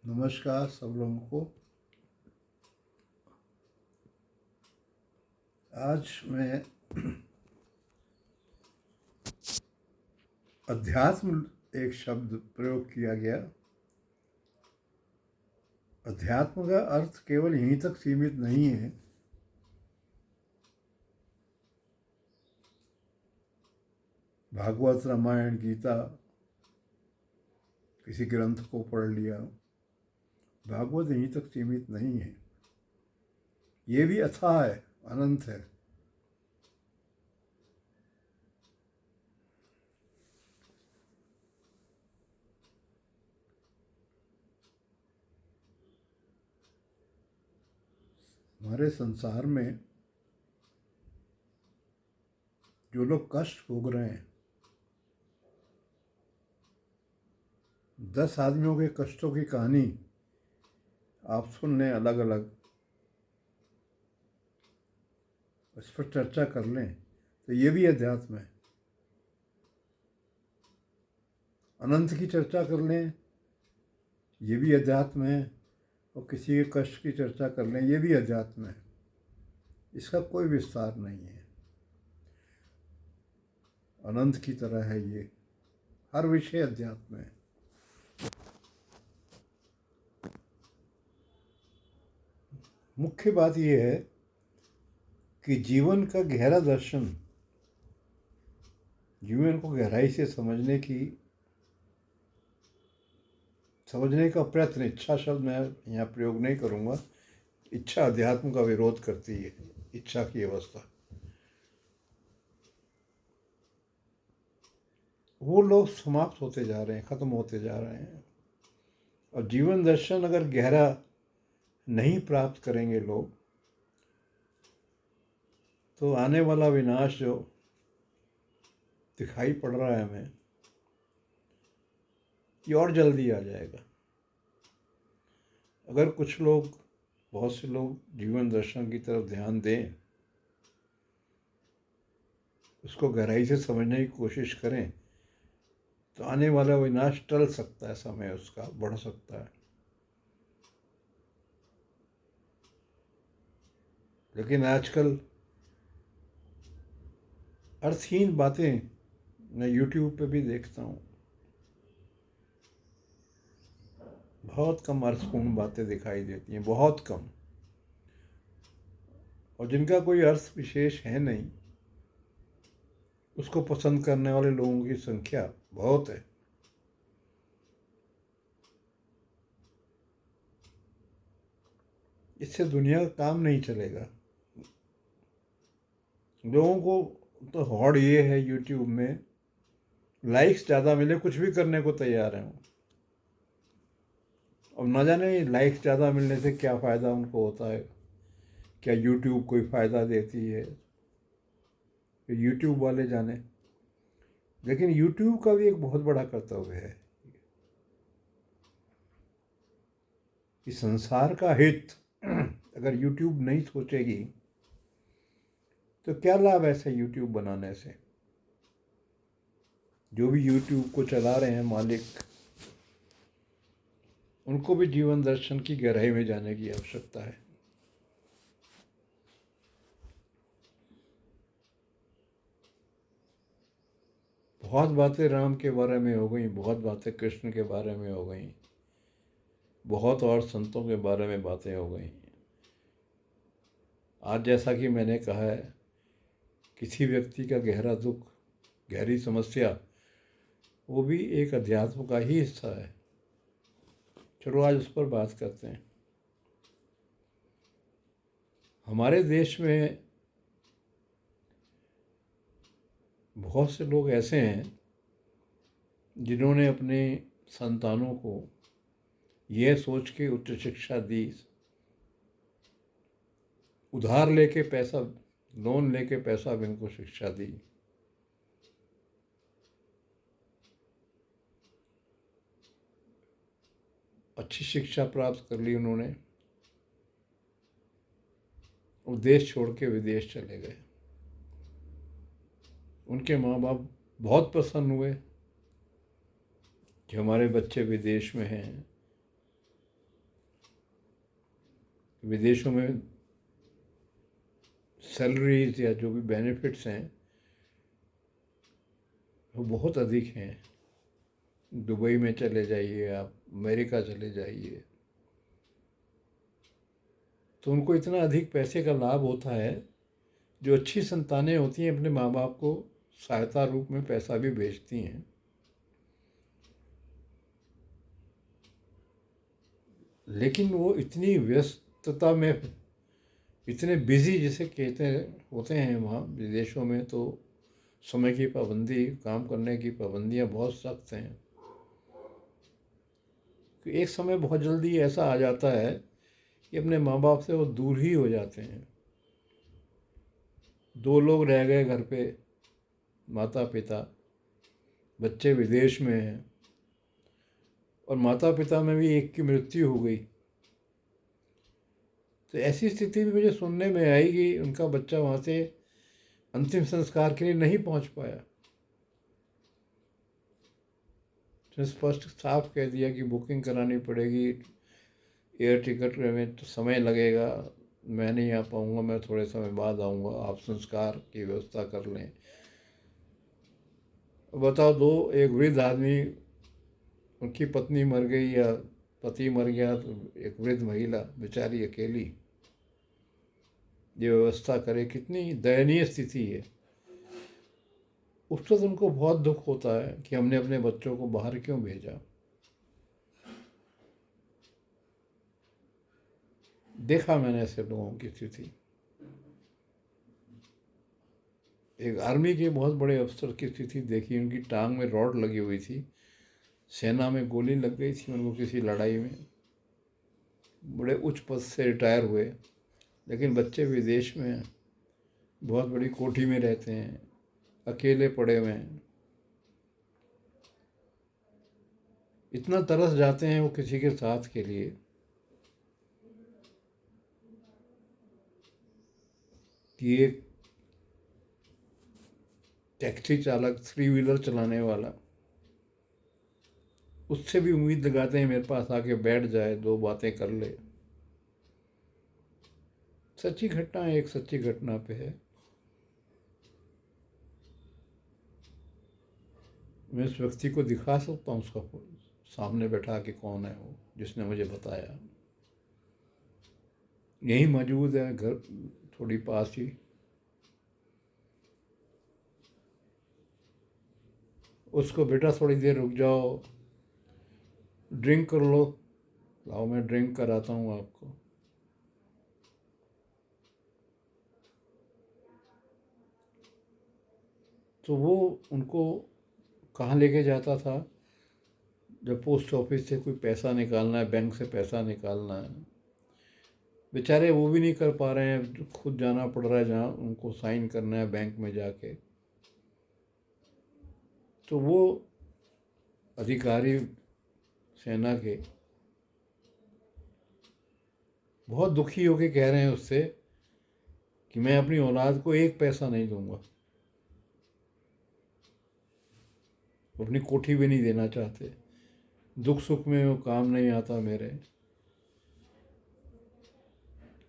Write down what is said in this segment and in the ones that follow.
नमस्कार सब लोगों को। आज मैं अध्यात्म एक शब्द प्रयोग किया गया। अध्यात्म का अर्थ केवल यहीं तक सीमित नहीं है। भागवत, रामायण, गीता, किसी ग्रंथ को पढ़ लिया, भागवत यहीं तक सीमित नहीं है। ये भी अथाह है, अनंत है। हमारे संसार में जो लोग कष्ट भोग रहे हैं, 10 आदमियों के कष्टों की कहानी आप सुन लें अलग अलग, इस पर चर्चा कर लें तो ये भी अध्यात्म है। अनंत की चर्चा कर लें, ये भी अध्यात्म है। और किसी के कष्ट की चर्चा कर लें, ये भी अध्यात्म है। इसका कोई विस्तार नहीं है, अनंत की तरह है ये। हर विषय अध्यात्म है। मुख्य बात यह है कि जीवन का गहरा दर्शन, जीवन को गहराई से समझने का प्रयत्न, इच्छा शब्द मैं यहाँ प्रयोग नहीं करूँगा। इच्छा अध्यात्म का विरोध करती है, इच्छा की अवस्था। वो लोग समाप्त होते जा रहे हैं, ख़त्म होते जा रहे हैं। और जीवन दर्शन अगर गहरा नहीं प्राप्त करेंगे लोग, तो आने वाला विनाश जो दिखाई पड़ रहा है हमें, ये और जल्दी आ जाएगा। अगर कुछ लोग, बहुत से लोग जीवन दर्शन की तरफ ध्यान दें, उसको गहराई से समझने की कोशिश करें, तो आने वाला विनाश टल सकता है, समय उसका बढ़ सकता है। लेकिन आजकल अर्थहीन बातें मैं यूट्यूब पे भी देखता हूँ। बहुत कम अर्थपूर्ण बातें दिखाई देती हैं, बहुत कम। और जिनका कोई अर्थ विशेष है नहीं, उसको पसंद करने वाले लोगों की संख्या बहुत है। इससे दुनिया का काम नहीं चलेगा। लोगों को तो हौड़ ये है, यूट्यूब में लाइक्स ज़्यादा मिले, कुछ भी करने को तैयार हैं। अब ना जाने लाइक्स ज़्यादा मिलने से क्या फ़ायदा उनको होता है, क्या यूट्यूब कोई फ़ायदा देती है, यूट्यूब वाले जाने। लेकिन यूट्यूब का भी एक बहुत बड़ा कर्तव्य है कि संसार का हित अगर यूट्यूब नहीं सोचेगी तो क्या लाभ ऐसे यूट्यूब बनाने से। जो भी यूट्यूब को चला रहे हैं मालिक, उनको भी जीवन दर्शन की गहराई में जाने की आवश्यकता है। बहुत बातें राम के बारे में हो गई, बहुत बातें कृष्ण के बारे में हो गई, बहुत और संतों के बारे में बातें हो गई। आज जैसा कि मैंने कहा है, किसी व्यक्ति का गहरा दुख, गहरी समस्या, वो भी एक अध्यात्म का ही हिस्सा है। चलो आज उस पर बात करते हैं। हमारे देश में बहुत से लोग ऐसे हैं जिन्होंने अपने संतानों को यह सोच के उच्च शिक्षा दी, उधार लेके पैसा, लोन लेके पैसा भी इनको शिक्षा दी। अच्छी शिक्षा प्राप्त कर ली उन्होंने, और देश छोड़ के विदेश चले गए। उनके माँ बाप बहुत प्रसन्न हुए कि हमारे बच्चे विदेश में हैं, विदेशों में सैलरीज या जो भी बेनिफिट्स हैं वो बहुत अधिक हैं। दुबई में चले जाइए आप, अमेरिका चले जाइए, तो उनको इतना अधिक पैसे का लाभ होता है। जो अच्छी संतानें होती हैं अपने माँ बाप को सहायता रूप में पैसा भी भेजती हैं। लेकिन वो इतनी व्यस्तता में, इतने बिजी जिसे कहते हैं होते हैं वहाँ विदेशों में, तो समय की पाबंदी, काम करने की पाबंदियाँ बहुत सख्त हैं कि एक समय बहुत जल्दी ऐसा आ जाता है कि अपने माँ बाप से वो दूर ही हो जाते हैं। दो लोग रह गए घर पे, माता पिता, बच्चे विदेश में हैं और माता पिता में भी एक की मृत्यु हो गई। तो ऐसी स्थिति में मुझे सुनने में आई कि उनका बच्चा वहाँ से अंतिम संस्कार के लिए नहीं पहुँच पाया। तो स्पष्ट साफ कह दिया कि बुकिंग करानी पड़ेगी, एयर टिकट में तो समय लगेगा, मैं नहीं आ पाऊँगा, मैं थोड़े समय बाद आऊँगा, आप संस्कार की व्यवस्था कर लें। बताओ, दो एक वृद्ध आदमी, उनकी पत्नी मर गई या पति मर गया, तो एक वृद्ध महिला बेचारी अकेली ये व्यवस्था करे, कितनी दयनीय स्थिति है। उस वक्त उनको बहुत दुख होता है कि हमने अपने बच्चों को बाहर क्यों भेजा। देखा मैंने ऐसे लोगों की स्थिति। एक आर्मी के बहुत बड़े अफसर की स्थिति देखी, उनकी टांग में रॉड लगी हुई थी, सेना में गोली लग गई थी उनको किसी लड़ाई में, बड़े उच्च पद से रिटायर हुए, लेकिन बच्चे विदेश में हैं, बहुत बड़ी कोठी में रहते हैं, अकेले पड़े हुए हैं। इतना तरस जाते हैं वो किसी के साथ के लिए कि एक टैक्सी चालक, थ्री व्हीलर चलाने वाला, उससे भी उम्मीद लगाते हैं मेरे पास आके बैठ जाए, दो बातें कर ले। सच्ची घटना, एक सच्ची घटना पे है। मैं उस व्यक्ति को दिखा सकता हूँ, उसका सामने बैठा के कौन है वो जिसने मुझे बताया। यहीं मौजूद है, घर थोड़ी पास ही। उसको, बेटा थोड़ी देर रुक जाओ, ड्रिंक कर लो, लाओ मैं ड्रिंक कराता हूँ आपको। तो वो उनको कहाँ लेके जाता था, जब पोस्ट ऑफिस से कोई पैसा निकालना है, बैंक से पैसा निकालना है, बेचारे वो भी नहीं कर पा रहे हैं, खुद जाना पड़ रहा है जहाँ उनको साइन करना है बैंक में जाके। तो वो अधिकारी सेना के बहुत दुखी होके कह रहे हैं उससे कि मैं अपनी औलाद को एक पैसा नहीं दूंगा, अपनी कोठी भी नहीं देना चाहते, दुख सुख में वो काम नहीं आता मेरे।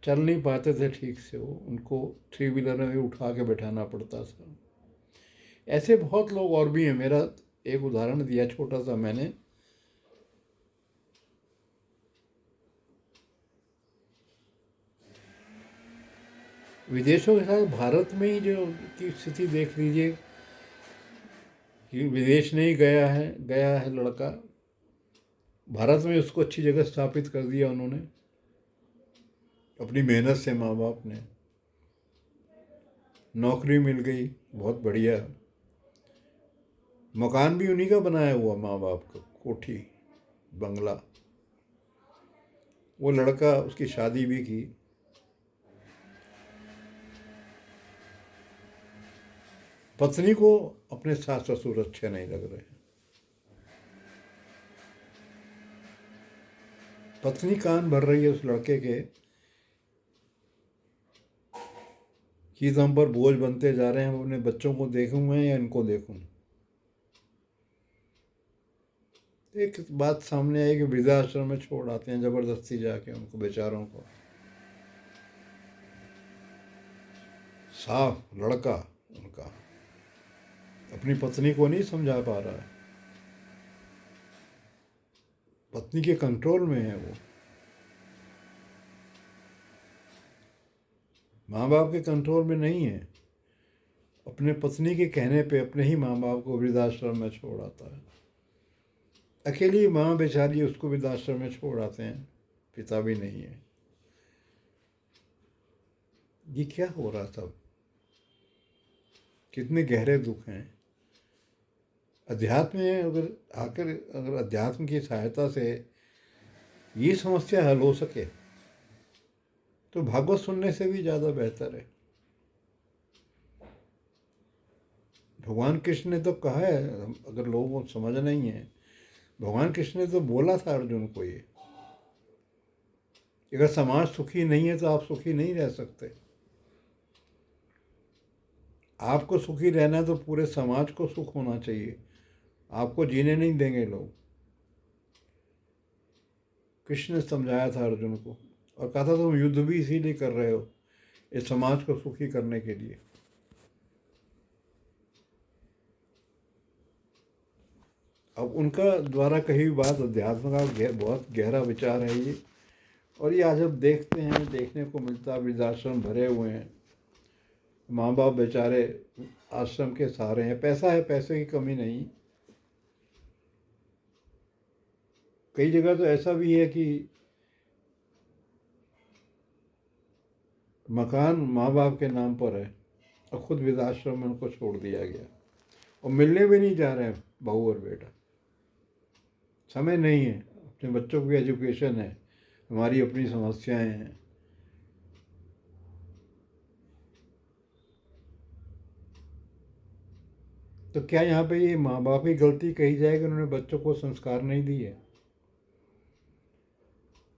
चल नहीं पाते थे ठीक से वो, उनको थ्री व्हीलर में भी उठा के बैठाना पड़ता था। ऐसे बहुत लोग और भी हैं। मेरा एक उदाहरण दिया छोटा सा मैंने, विदेशों के साथ भारत में ही जो की स्थिति देख लीजिए कि विदेश नहीं गया है लड़का, भारत में उसको अच्छी जगह स्थापित कर दिया उन्होंने अपनी मेहनत से, माँ बाप ने, नौकरी मिल गई बहुत बढ़िया, मकान भी उन्हीं का बनाया हुआ माँ बाप का, कोठी बंगला। वो लड़का, उसकी शादी भी की। पत्नी को अपने सास ससुर अच्छे नहीं लग रहे, पत्नी कान भर रही है उस लड़के के कि तो हम पर बोझ बनते जा रहे हैं, हम अपने बच्चों को देखूं मैं या इनको देखूं। एक बात सामने आई कि वृद्धाश्रम में छोड़ आते हैं ज़बरदस्ती जाके उनको बेचारों को। साफ लड़का उनका अपनी पत्नी को नहीं समझा पा रहा है, पत्नी के कंट्रोल में है वो, माँ बाप के कंट्रोल में नहीं है। अपने पत्नी के कहने पे अपने ही माँ बाप को वृद्धाश्रम में छोड़ आता है। अकेली माँ बेचारी, उसको वृद्धाश्रम में छोड़ आते हैं, पिता भी नहीं है। ये क्या हो रहा था? कितने गहरे दुख हैं। अध्यात्म में अगर अध्यात्म की सहायता से ये समस्या हल हो सके तो भागवत सुनने से भी ज़्यादा बेहतर है। भगवान कृष्ण ने तो कहा है, अगर लोगों को समझ नहीं है, भगवान कृष्ण ने तो बोला था अर्जुन को ये, अगर समाज सुखी नहीं है तो आप सुखी नहीं रह सकते। आपको सुखी रहना है तो पूरे समाज को सुख होना चाहिए, आपको जीने नहीं देंगे लोग। कृष्ण ने समझाया था अर्जुन को और कहा था तुम युद्ध भी इसीलिए कर रहे हो, इस समाज को सुखी करने के लिए। अब उनका द्वारा कही हुई बात अध्यात्म का बहुत गहरा विचार है ये। और ये आज अब देखते हैं, देखने को मिलता है, वृद्धाश्रम भरे हुए हैं, माँ बाप बेचारे आश्रम के सहारे हैं। पैसा है, पैसे की कमी नहीं। कई जगह तो ऐसा भी है कि मकान माँ बाप के नाम पर है और खुद वृद्धाश्रम में उनको छोड़ दिया गया और मिलने भी नहीं जा रहे हैं बहू और बेटा। समय नहीं है, अपने बच्चों की एजुकेशन है, हमारी अपनी समस्याएं हैं। तो क्या यहाँ पे ये माँ बाप की गलती कही जाए कि उन्होंने बच्चों को संस्कार नहीं दिए?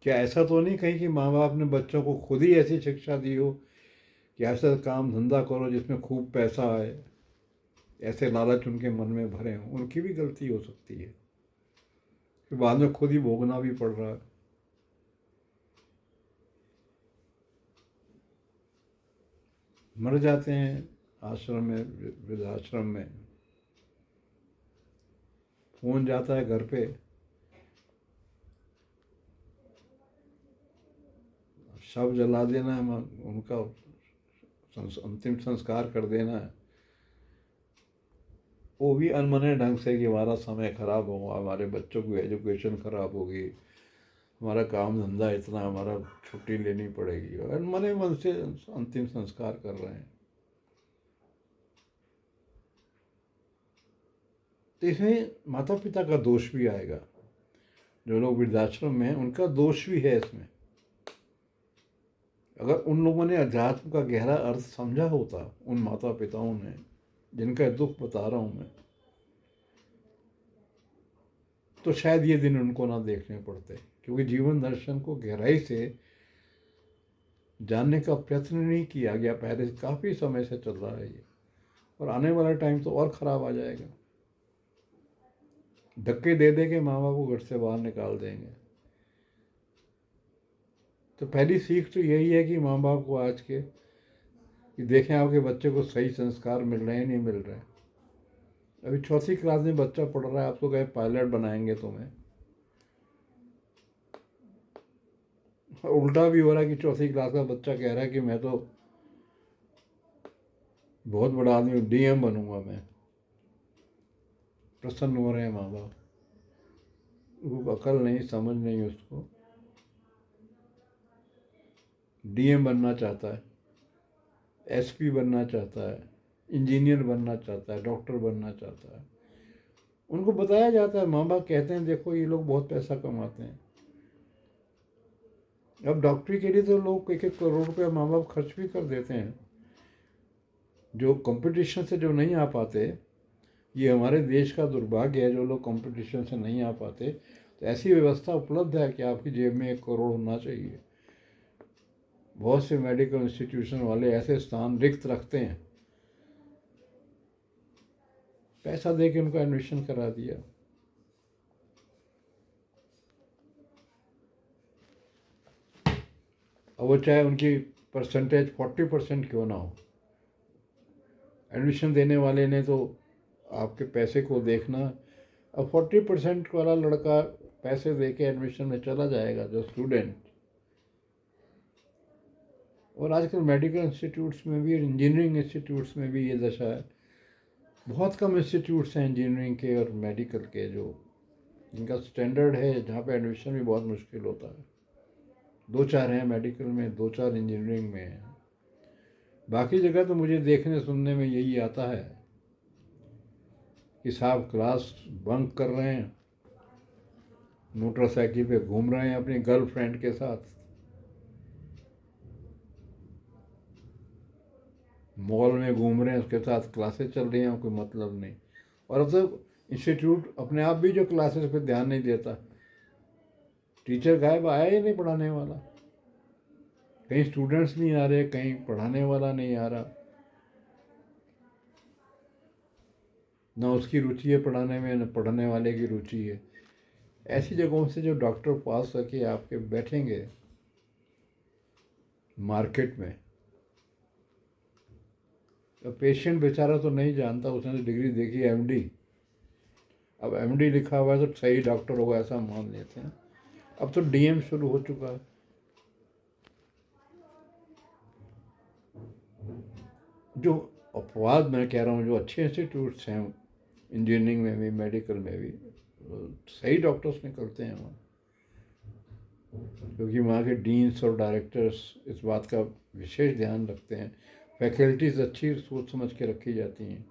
क्या ऐसा तो नहीं कहीं कि माँ बाप ने बच्चों को खुद ही ऐसी शिक्षा दी हो कि ऐसा काम धंधा करो जिसमें खूब पैसा आए, ऐसे लालच उनके मन में भरे हों? उनकी भी गलती हो सकती है, फिर बाद में खुद ही भोगना भी पड़ रहा है। मर जाते हैं आश्रम में, वृद्धाश्रम में। फोन जाता है घर पे, शव जला देना है, उनका अंतिम संस्कार कर देना है, वो भी अनमने ढंग से कि हमारा समय खराब होगा, हमारे बच्चों की एजुकेशन खराब होगी, हमारा काम धंधा इतना, हमारा छुट्टी लेनी पड़ेगी, और अनमने मन से अंतिम संस्कार कर रहे हैं। तो इसमें माता पिता का दोष भी आएगा। जो लोग वृद्धाश्रम में हैं उनका दोष भी है इसमें। अगर उन लोगों ने अध्यात्म का गहरा अर्थ समझा होता, उन माता पिताओं ने जिनका दुख बता रहा हूँ मैं, तो शायद ये दिन उनको ना देखने पड़ते। क्योंकि जीवन दर्शन को गहराई से जानने का प्रयत्न नहीं किया गया, पहले काफ़ी समय से चल रहा है ये, और आने वाला टाइम तो और ख़राब आ जाएगा। धक्के दे दे के माँ बाप को घर से बाहर निकाल देंगे। तो पहली सीख तो यही है कि माँ बाप को आज के कि देखें आपके बच्चे को सही संस्कार मिल रहे हैं नहीं मिल रहे हैं। अभी 4वीं क्लास में बच्चा पढ़ रहा है, आपको कहे पायलट बनाएंगे तुम्हें, उल्टा भी हो रहा है कि 4वीं क्लास का बच्चा कह रहा है कि मैं तो बहुत बड़ा आदमी हूँ, डीएम बनूंगा मैं। प्रसन्न हो रहे हैं माँ बाप, वो अकल नहीं, समझ नहीं उसको। डीएम बनना चाहता है, एसपी बनना चाहता है, इंजीनियर बनना चाहता है, डॉक्टर बनना चाहता है। उनको बताया जाता है, माँ बाप कहते हैं देखो ये लोग बहुत पैसा कमाते हैं। अब डॉक्टरी के लिए तो लोग 1-1 करोड़ रुपया माँ बाप खर्च भी कर देते हैं। जो कंपटीशन से जो नहीं आ पाते, ये हमारे देश का दुर्भाग्य है, जो लोग कंपटीशन से नहीं आ पाते, तो ऐसी व्यवस्था उपलब्ध है कि आपकी जेब में 1 करोड़ होना चाहिए। बहुत से मेडिकल इंस्टीट्यूशन वाले ऐसे स्थान रिक्त रखते हैं, पैसा दे के उनका एडमिशन करा दिया। अब वो चाहे उनकी परसेंटेज 40% क्यों ना हो, एडमिशन देने वाले ने तो आपके पैसे को देखना। अब 40% वाला लड़का पैसे दे के एडमिशन में चला जाएगा जो स्टूडेंट। और आजकल मेडिकल इंस्टीट्यूट्स में भी और इंजीनियरिंग इंस्टीट्यूट्स में भी ये दशा है। बहुत कम इंस्टीट्यूट्स हैं इंजीनियरिंग के और मेडिकल के जो जिनका स्टैंडर्ड है, जहाँ पे एडमिशन भी बहुत मुश्किल होता है। 2-4 हैं मेडिकल में, 2-4 इंजीनियरिंग में हैं। बाकी जगह तो मुझे देखने सुनने में यही आता है कि साहब क्लास बंक कर रहे हैं, मोटरसाइकिल पे घूम रहे हैं अपनी गर्लफ्रेंड के साथ, मॉल में घूम रहे हैं, उसके साथ क्लासेस चल रही हैं, कोई मतलब नहीं। और अब तो इंस्टीट्यूट अपने आप भी जो क्लासेस पे ध्यान नहीं देता, टीचर गायब, आया ही नहीं पढ़ाने वाला, कहीं स्टूडेंट्स नहीं आ रहे, कहीं पढ़ाने वाला नहीं आ रहा, ना उसकी रुचि है पढ़ाने में, न पढ़ने वाले की रुचि है। ऐसी जगहों से जो डॉक्टर पास करके आपके बैठेंगे मार्केट में, तो पेशेंट बेचारा तो नहीं जानता, उसने तो डिग्री देखी एमडी। अब एमडी लिखा हुआ है तो सही डॉक्टर होगा ऐसा मान लेते हैं। अब तो डीएम शुरू हो चुका है। जो अपवाद मैं कह रहा हूँ, जो अच्छे इंस्टीट्यूट्स हैं इंजीनियरिंग में भी मेडिकल में भी, सही डॉक्टर्स निकलते हैं वहाँ, क्योंकि वहाँ के डीन्स और डायरेक्टर्स इस बात का विशेष ध्यान रखते हैं। फैकल्टीज़ अच्छी सोच समझ के रखी जाती हैं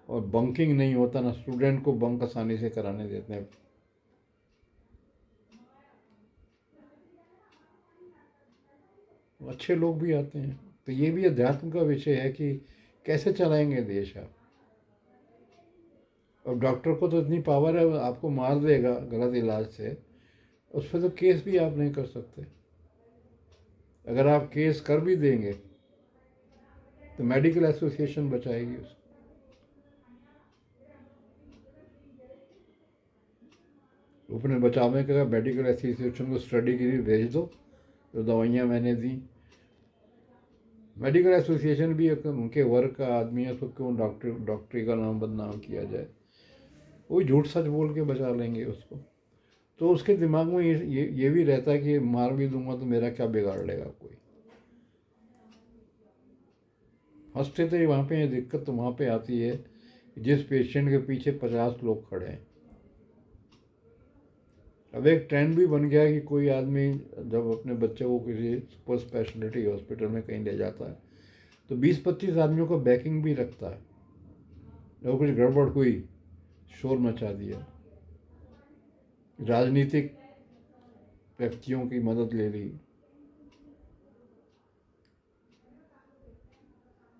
और बंकिंग नहीं होता, ना स्टूडेंट को बंक आसानी से कराने देते हैं। अच्छे लोग भी आते हैं। तो ये भी अध्यात्म का विषय है कि कैसे चलाएंगे देश आप। अब डॉक्टर को तो इतनी पावर है, आपको मार देगा गलत इलाज से, उस पर तो केस भी आप नहीं कर सकते। अगर आप केस कर भी देंगे तो मेडिकल एसोसिएशन बचाएगी उसको। अपने बचाव में कहा मेडिकल एसोसिएशन को स्टडी के लिए भेज दो, जो दवाइयाँ मैंने दी। मेडिकल एसोसिएशन भी उनके वर्ग का आदमी है, उसको क्यों डॉक्टरी का नाम बदनाम किया जाए। वो झूठ सच बोल के बचा लेंगे उसको। तो उसके दिमाग में ये भी रहता है कि मार भी दूंगा तो मेरा क्या बिगाड़ लेगा कोई। हंसते तो वहाँ पे दिक्कत तो वहाँ पे आती है जिस पेशेंट के पीछे 50 लोग खड़े हैं। अब एक ट्रेंड भी बन गया है कि कोई आदमी जब अपने बच्चे को किसी सुपर स्पेशलिटी हॉस्पिटल में कहीं ले जाता है तो 20-25 आदमियों को बैकिंग भी रखता है। जब कुछ गड़बड़ हुई, शोर मचा दिया, राजनीतिक व्यक्तियों की मदद ले ली,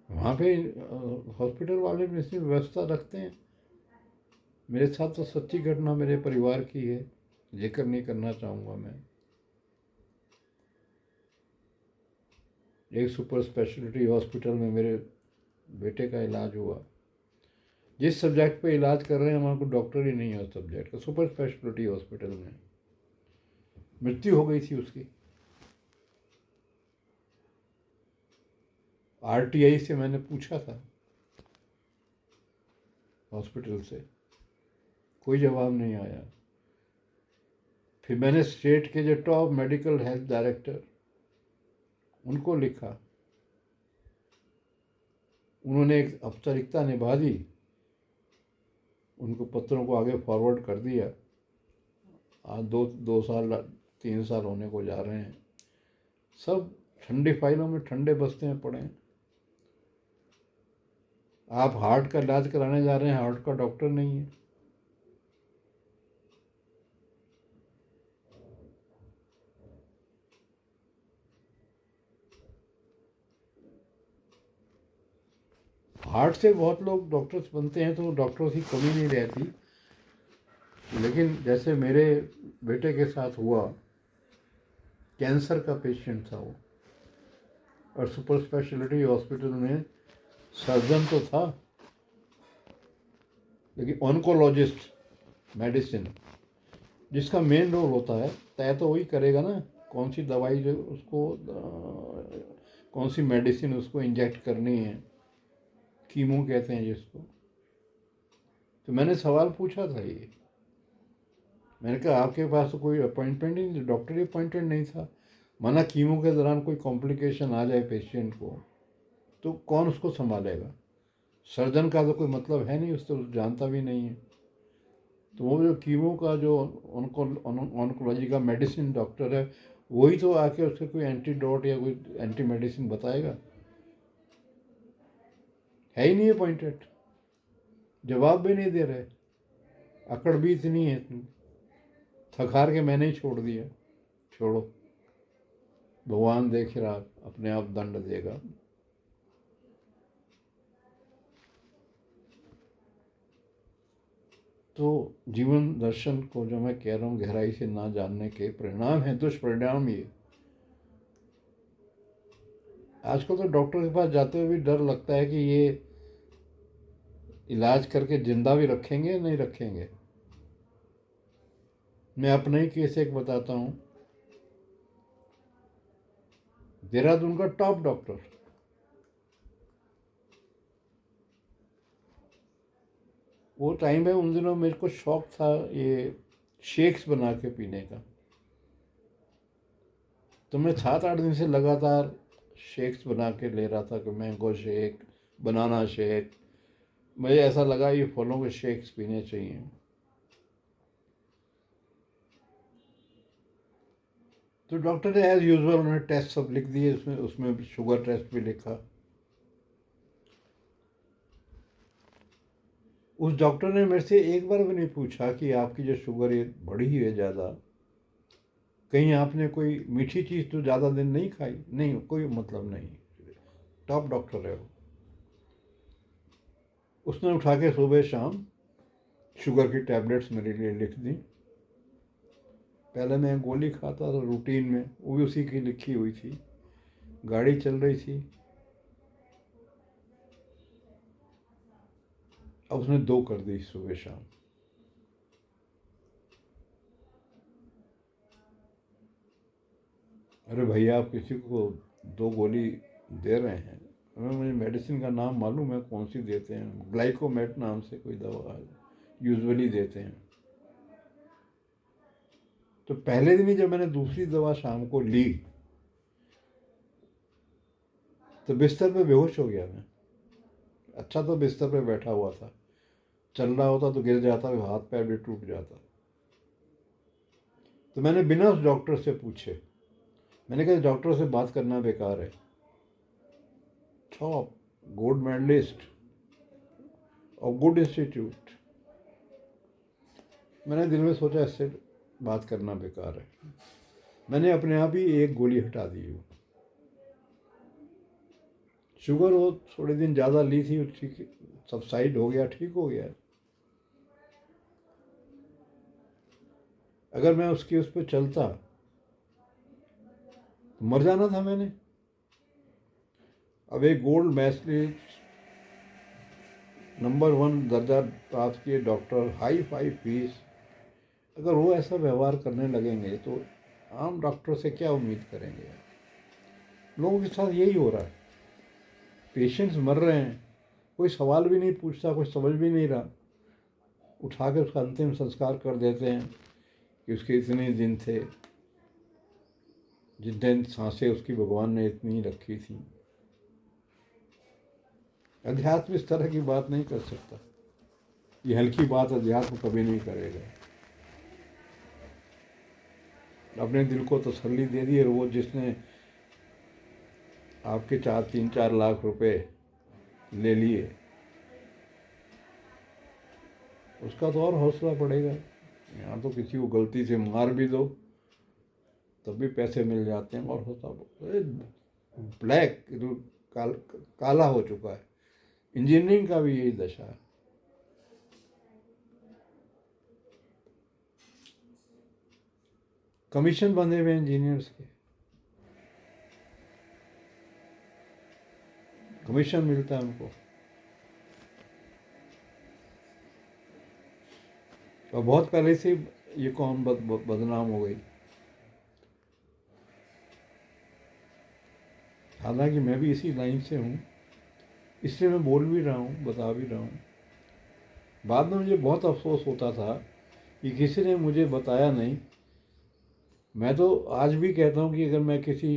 वहाँ पे हॉस्पिटल वाले भी इसकी व्यवस्था रखते हैं। मेरे साथ तो सच्ची घटना मेरे परिवार की है, जिक्र नहीं करना चाहूँगा मैं। एक सुपर स्पेशलिटी हॉस्पिटल में मेरे बेटे का इलाज हुआ। जिस सब्जेक्ट पे इलाज कर रहे हैं वहाँ को डॉक्टर ही नहीं है उस सब्जेक्ट का, सुपर स्पेशलिटी हॉस्पिटल में। मृत्यु हो गई थी उसकी। आरटीआई से मैंने पूछा था, हॉस्पिटल से, कोई जवाब नहीं आया। फिर मैंने स्टेट के जो टॉप मेडिकल हेल्थ डायरेक्टर उनको लिखा, उन्होंने एक औपचारिकता निभा दी, उनको पत्रों को आगे फॉरवर्ड कर दिया। आज 2 साल 3 साल होने को जा रहे हैं, सब ठंडी फाइलों में ठंडे बस्ते में पड़े हैं। आप हार्ट का इलाज कराने जा रहे हैं, हार्ट का डॉक्टर नहीं है। हार्ट से बहुत लोग डॉक्टर्स बनते हैं तो डॉक्टरों की कमी नहीं रहती, लेकिन जैसे मेरे बेटे के साथ हुआ, कैंसर का पेशेंट था वो, और सुपर स्पेशलिटी हॉस्पिटल में सर्जन तो था लेकिन ऑन्कोलॉजिस्ट मेडिसिन, जिसका मेन रोल होता है, तय तो वही करेगा ना कौन सी दवाई जो उसको कौन सी मेडिसिन उसको इंजेक्ट करनी है, कीमो कहते हैं जिसको। तो मैंने सवाल पूछा था ये, मैंने कहा आपके पास तो कोई अपॉइंटमेंट ही नहीं, डॉक्टरी अपॉइंटमेंट नहीं था। माना कीमो के दौरान कोई कॉम्प्लिकेशन आ जाए पेशेंट को तो कौन उसको संभालेगा? सर्जन का तो कोई मतलब है नहीं, उसको जानता भी नहीं है। तो वो जो कीमो का जो ऑन्कोलॉजी का मेडिसिन डॉक्टर है, वही तो आके उसके कोई एंटीडोट या कोई एंटी मेडिसिन बताएगा। है ही नहीं अपॉइंटेड, जवाब भी नहीं दे रहे। अकड़ भी इतनी है, इतनी थक हार के मैंने ही छोड़ दिया, छोड़ो, भगवान देख रहा, अपने आप दंड देगा। तो जीवन दर्शन को जो मैं कह रहा हूँ, गहराई से ना जानने के परिणाम है, दुष्परिणाम ये। आजकल तो डॉक्टर के पास जाते हुए भी डर लगता है कि ये इलाज करके जिंदा भी रखेंगे या नहीं रखेंगे। मैं अपना ही केस एक बताता हूँ। देहरादून का टॉप डॉक्टर, वो टाइम है, उन दिनों मेरे को शौक था ये शेक्स बना के पीने का। तो मैं 7-8 दिन से लगातार शेक्स बना के ले रहा था कि मैंगो शेक, बनाना शेक। मुझे ऐसा लगा ये फलों के शेक्स पीने चाहिए। तो डॉक्टर ने एज यूजुअल उन्होंने टेस्ट सब लिख दिए, उसमें उसमें भी शुगर टेस्ट भी लिखा। उस डॉक्टर ने मेरे से एक बार भी नहीं पूछा कि आपकी जो शुगर ये बढ़ी है ज़्यादा, कहीं आपने कोई मीठी चीज़ तो ज़्यादा दिन नहीं खाई? नहीं, कोई मतलब नहीं। टॉप डॉक्टर है वो। उसने उठा के सुबह शाम शुगर की टैबलेट्स मेरे लिए लिख दी। पहले मैं गोली खाता था रूटीन में, वो भी उसी की लिखी हुई थी। गाड़ी चल रही थी, अब उसने 2 कर दी सुबह शाम। अरे भैया, आप किसी को 2 गोली दे रहे हैं? मुझे मेडिसिन का नाम मालूम है कौन सी देते हैं, ग्लाइकोमेट नाम से कोई दवा यूजुअली देते हैं। तो पहले दिन ही जब मैंने दूसरी दवा शाम को ली तो बिस्तर पे बेहोश हो गया मैं। अच्छा तो बिस्तर पे बैठा हुआ था, चल रहा होता तो गिर जाता, हाथ पैर भी टूट जाता। तो मैंने बिना उस डॉक्टर से पूछे, मैंने कहा डॉक्टर से बात करना बेकार है, टॉप गोल्ड मेडलिस्ट और गुड इंस्टीट्यूट। मैंने दिल में सोचा इससे बात करना बेकार है। मैंने अपने आप ही एक गोली हटा दी। वो शुगर वो थोड़े दिन ज़्यादा ली थी, ठीक सबसाइड हो गया, ठीक हो गया। अगर मैं उसकी उस पर चलता तो मर जाना था मैंने। अब एक गोल्ड मेडलिस्ट, नंबर 1 दर्जा प्राप्त किए डॉक्टर, हाई फाई फीस, अगर वो ऐसा व्यवहार करने लगेंगे तो आम डॉक्टर से क्या उम्मीद करेंगे? लोगों के साथ यही हो रहा है। पेशेंट्स मर रहे हैं, कोई सवाल भी नहीं पूछता, कोई समझ भी नहीं रहा, उठा के उसका अंतिम संस्कार कर देते हैं कि उसके इतने दिन थे, जितने सांसें उसकी भगवान ने इतनी रखी थी। अध्यात्म इस तरह की बात नहीं कर सकता, ये हल्की बात अध्यात्म कभी नहीं करेगा। अपने दिल को तसल्ली दे दी, और वो जिसने आपके 3-4 लाख रुपए ले लिए, उसका तो और हौसला पड़ेगा। यहाँ तो किसी को गलती से मार भी दो तब भी पैसे मिल जाते हैं, और होता ब्लैक काला हो चुका है। इंजीनियरिंग का भी यही दशा है। कमीशन बंधे हुए इंजीनियर्स के, कमीशन मिलता है उनको, और बहुत पहले से ये कौन बदनाम हो गई। हालांकि मैं भी इसी लाइन से हूँ, इसलिए मैं बोल भी रहा हूँ, बता भी रहा हूँ। बाद में मुझे बहुत अफसोस होता था कि किसी ने मुझे बताया नहीं। मैं तो आज भी कहता हूँ कि अगर मैं किसी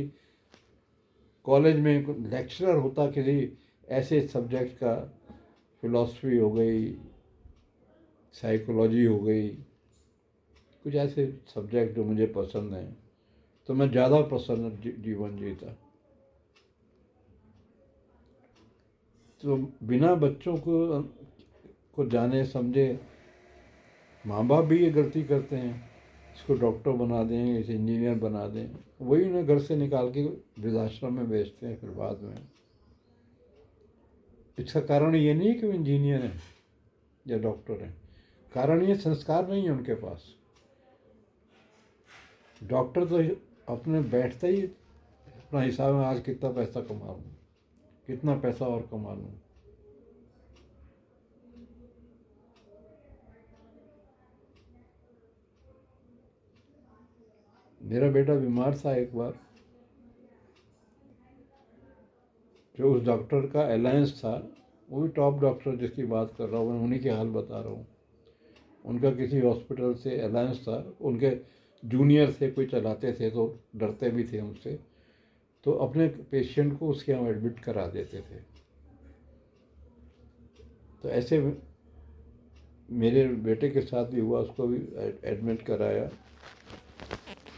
कॉलेज में लेक्चरर होता किसी ऐसे सब्जेक्ट का, फिलॉसफी हो गई, साइकोलॉजी हो गई, कुछ ऐसे सब्जेक्ट जो मुझे पसंद हैं, तो मैं ज़्यादा प्रसन्न जीवन जीता। तो बिना बच्चों को जाने समझे माँ बाप भी ये गलती करते हैं, इसको डॉक्टर बना दें, इसे इंजीनियर बना दें, वही उन्हें घर से निकाल के वृद्धाश्रम में भेजते हैं फिर बाद में। इसका कारण ये नहीं है कि वो इंजीनियर हैं या डॉक्टर हैं, कारण ये संस्कार नहीं है उनके पास। डॉक्टर तो अपने बैठते ही अपना हिसाब में, आज कितना पैसा कमा लूँ, कितना पैसा और कमा लूँ। मेरा बेटा बीमार था एक बार, जो उस डॉक्टर का अलायंस था, वो भी टॉप डॉक्टर जिसकी बात कर रहा हूँ मैं, उन्हीं के हाल बता रहा हूँ। उनका किसी हॉस्पिटल से अलायंस था, उनके जूनियर से कोई चलाते थे तो डरते भी थे उनसे, तो अपने पेशेंट को उसके यहाँ एडमिट करा देते थे। तो ऐसे मेरे बेटे के साथ भी हुआ, उसको भी एडमिट कराया।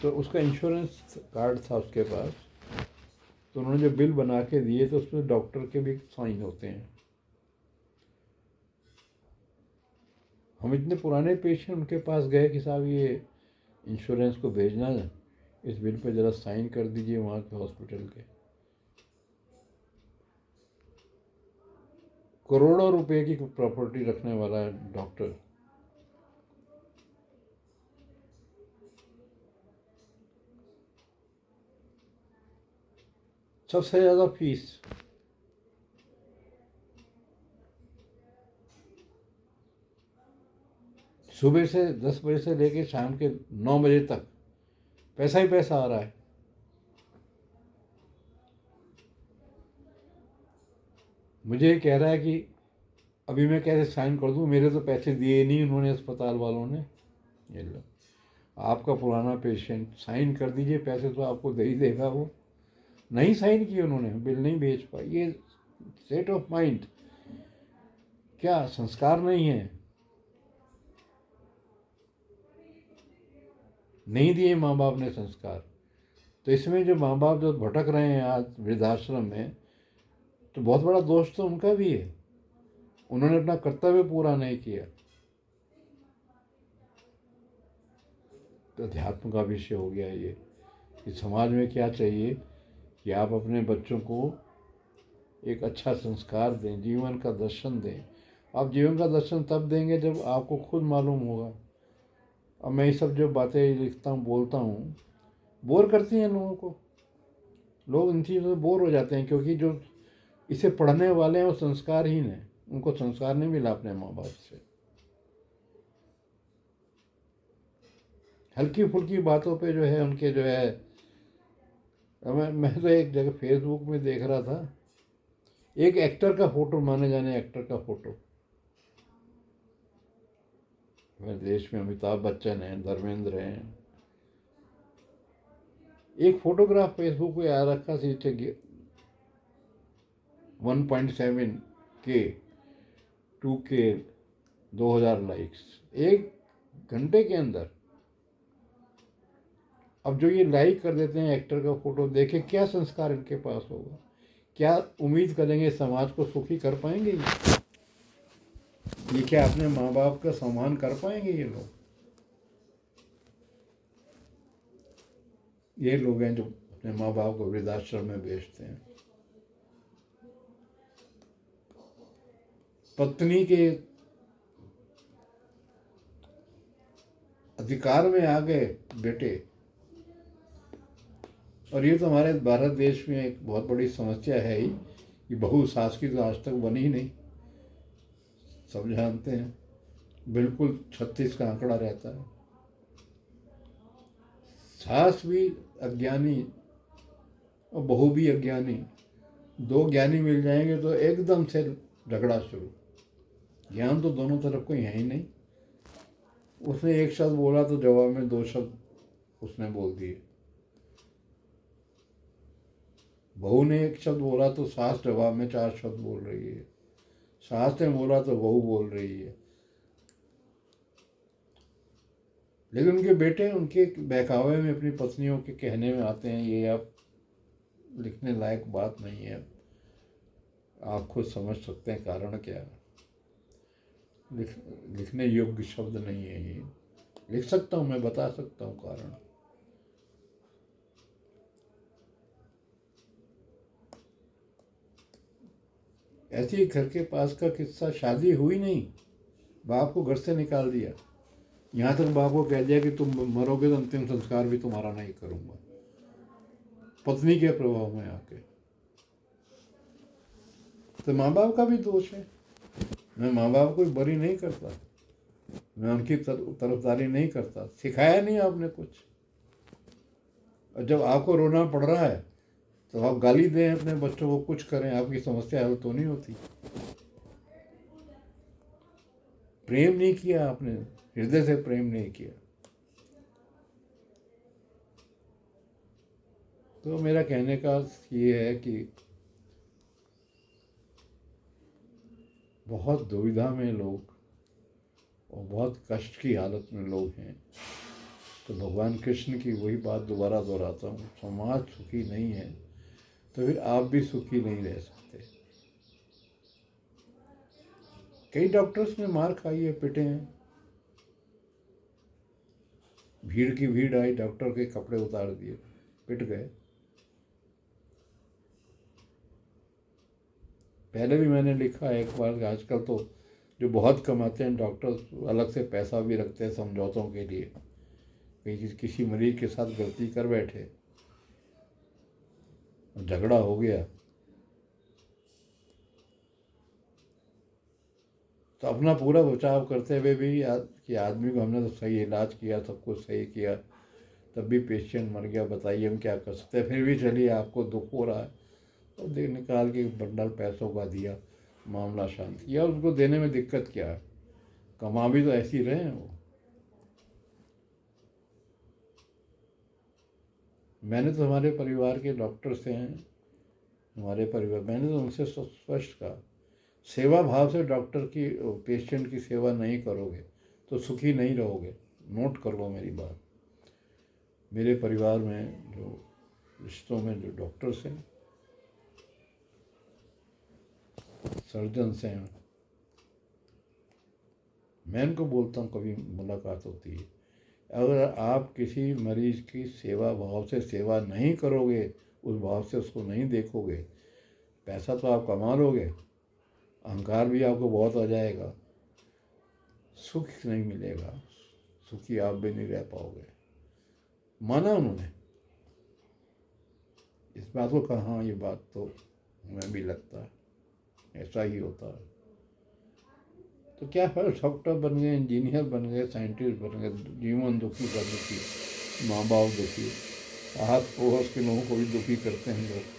तो उसका इंश्योरेंस कार्ड था उसके पास, तो उन्होंने जो बिल बना के दिए तो उसमें डॉक्टर के भी साइन होते हैं। हम इतने पुराने पेशेंट उनके पास गए कि साहब ये इंश्योरेंस को भेजना है, इस बिल पे ज़रा साइन कर दीजिए वहाँ के हॉस्पिटल के। करोड़ों रुपए की प्रॉपर्टी रखने वाला है डॉक्टर। सबसे ज़्यादा फीस सुबह से 10 बजे से लेके शाम के 9 बजे तक पैसा ही पैसा आ रहा है। मुझे ये कह रहा है कि अभी मैं कैसे साइन कर दूं, मेरे तो पैसे दिए नहीं उन्होंने, अस्पताल वालों ने। ये लो, आपका पुराना पेशेंट, साइन कर दीजिए, पैसे तो आपको दे ही देगा वो। नहीं साइन किए उन्होंने, बिल नहीं भेज पाए। ये स्टेट ऑफ माइंड, क्या संस्कार नहीं है? नहीं दिए माँ बाप ने संस्कार। तो इसमें जो माँ बाप जो भटक रहे हैं आज वृद्धाश्रम में, तो बहुत बड़ा दोष तो उनका भी है, उन्होंने अपना कर्तव्य पूरा नहीं किया। तो अध्यात्म का विषय हो गया ये, कि समाज में क्या चाहिए कि आप अपने बच्चों को एक अच्छा संस्कार दें, जीवन का दर्शन दें। आप जीवन का दर्शन तब देंगे जब आपको खुद मालूम होगा। अब मैं ये सब जो बातें लिखता हूँ, बोलता हूँ, बोर करती हैं लोगों को। लोग इन चीज़ों से बोर हो जाते हैं, क्योंकि जो इसे पढ़ने वाले हैं वो संस्कारहीन हैं, उनको संस्कार नहीं मिला अपने माँ बाप से। हल्की फुल्की बातों पे जो है उनके जो है, मैं तो एक जगह फेसबुक में देख रहा था, एक एक्टर का फोटो, माने जाने एक्टर का फोटो, हमारे देश में अमिताभ बच्चन हैं, धर्मेंद्र हैं, एक फोटोग्राफ फेसबुक पे आ रखा सी 1.7 के 2K 2000 लाइक्स एक घंटे के अंदर। अब जो ये लाइक कर देते हैं एक्टर का फोटो, देखे क्या संस्कार इनके पास होगा, क्या उम्मीद करेंगे समाज को सुखी कर पाएंगे ये क्या अपने माँ बाप का सम्मान कर पाएंगे ये लोग? ये लोग हैं जो अपने माँ बाप को वृद्धाश्रम में भेजते हैं। पत्नी के अधिकार में आ गए बेटे, और ये तो हमारे भारत देश में एक बहुत बड़ी समस्या है ही कि बहू सास की तो आज तक बनी ही नहीं, सब जानते हैं। बिल्कुल 36 का आंकड़ा रहता है। सास भी अज्ञानी और बहू भी अज्ञानी, दो ज्ञानी मिल जाएंगे तो एकदम से झगड़ा शुरू। ज्ञान तो दोनों तरफ कोई है ही नहीं। उसने एक शब्द बोला तो जवाब में दो शब्द उसने बोल दिए। बहू ने एक शब्द बोला तो सास जवाब में चार शब्द बोल रही है। सास ने बोला तो बहू बोल रही है। लेकिन उनके बेटे उनके बहकावे में अपनी पत्नियों के कहने में आते हैं, ये अब लिखने लायक बात नहीं है, आप खुद समझ सकते हैं कारण क्या है। लिखने योग्य शब्द नहीं है ये। लिख सकता हूँ, मैं बता सकता हूँ कारण। ऐसे ही घर के पास का किस्सा, शादी हुई नहीं, बाप को घर से निकाल दिया। यहाँ तक बाप को कह दिया कि तुम मरोगे तो अंतिम संस्कार भी तुम्हारा नहीं करूँगा, पत्नी के प्रभाव में आके। तो माँ बाप का भी दोष है। मैं माँ बाप को बरी नहीं करता, मैं उनकी तरफदारी नहीं करता, सिखाया नहीं आपने कुछ। और जब आपको रोना पड़ रहा है तो आप गाली दें अपने बच्चों को, कुछ करें, आपकी समस्या हल तो नहीं होती। प्रेम नहीं किया आपने, हृदय से प्रेम नहीं किया। तो मेरा कहने का ये है कि बहुत दुविधा में लोग और बहुत कष्ट की हालत में लोग हैं। तो भगवान कृष्ण की वही बात दोबारा दोहराता हूँ, समाज सुखी नहीं है तो फिर आप भी सुखी नहीं रह सकते। कई डॉक्टर्स ने मार खाई है, पिटे हैं, भीड़ की भीड़ आई, डॉक्टर के कपड़े उतार दिए, पिट गए। पहले भी मैंने लिखा है एक बार कि आजकल तो जो बहुत कमाते हैं डॉक्टर अलग से पैसा भी रखते हैं समझौतों के लिए। किसी मरीज के साथ गलती कर बैठे, झगड़ा हो गया, तो अपना पूरा बचाव करते हुए भी कि आदमी को हमने तो सही इलाज किया, सब कुछ सही किया, तब भी पेशेंट मर गया, बताइए हम क्या कर सकते हैं। फिर भी चलिए आपको दुख हो रहा है तो निकाल के बंडल पैसों का दिया, मामला शांत किया। उसको देने में दिक्कत क्या है, कमा भी तो ऐसी रहे हैं वो। मैंने तो हमारे परिवार के डॉक्टर से हैं, हमारे परिवार, मैंने तो उनसे स्पष्ट कहा, सेवा भाव से डॉक्टर की पेशेंट की सेवा नहीं करोगे तो सुखी नहीं रहोगे। नोट कर लो मेरी बात। मेरे परिवार में जो रिश्तों में जो डॉक्टर्स हैं, सर्जन्स हैं, मैं उनको बोलता हूँ, कभी मुलाकात होती है, अगर आप किसी मरीज की सेवा भाव से सेवा नहीं करोगे, उस भाव से उसको नहीं देखोगे, पैसा तो आप कमा लोगे, अहंकार भी आपको बहुत आ जाएगा, सुख नहीं मिलेगा, सुखी आप भी नहीं रह पाओगे। माना उन्होंने इस बात को, कहा हाँ ये बात तो हमें भी लगता है, ऐसा ही होता है। तो क्या फर्क, डॉक्टर बन गए, इंजीनियर बन गए, साइंटिस्ट बन गए, जीवन दुखी का दुखी, माँ बाप दुखी, आस पड़ोस के लोगों को भी दुखी करते हैं लोग।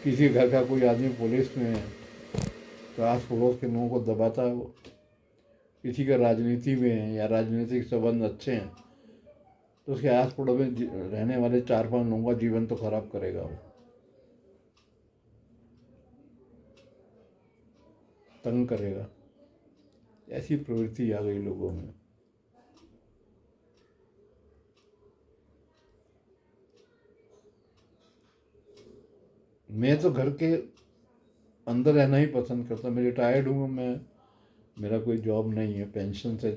किसी घर का कोई आदमी पुलिस में है तो आस पड़ोस के लोगों को दबाता है वो। किसी का राजनीति में है या राजनीतिक संबंध अच्छे हैं तो उसके आस पड़ोस में रहने वाले 4-5 लोगों का जीवन तो खराब करेगा वो, तंग करेगा। ऐसी प्रवृत्ति आ गई लोगों में। मैं तो घर के अंदर रहना ही पसंद करता, मैं रिटायर्ड हूँ, मैं, मेरा कोई जॉब नहीं है, पेंशन से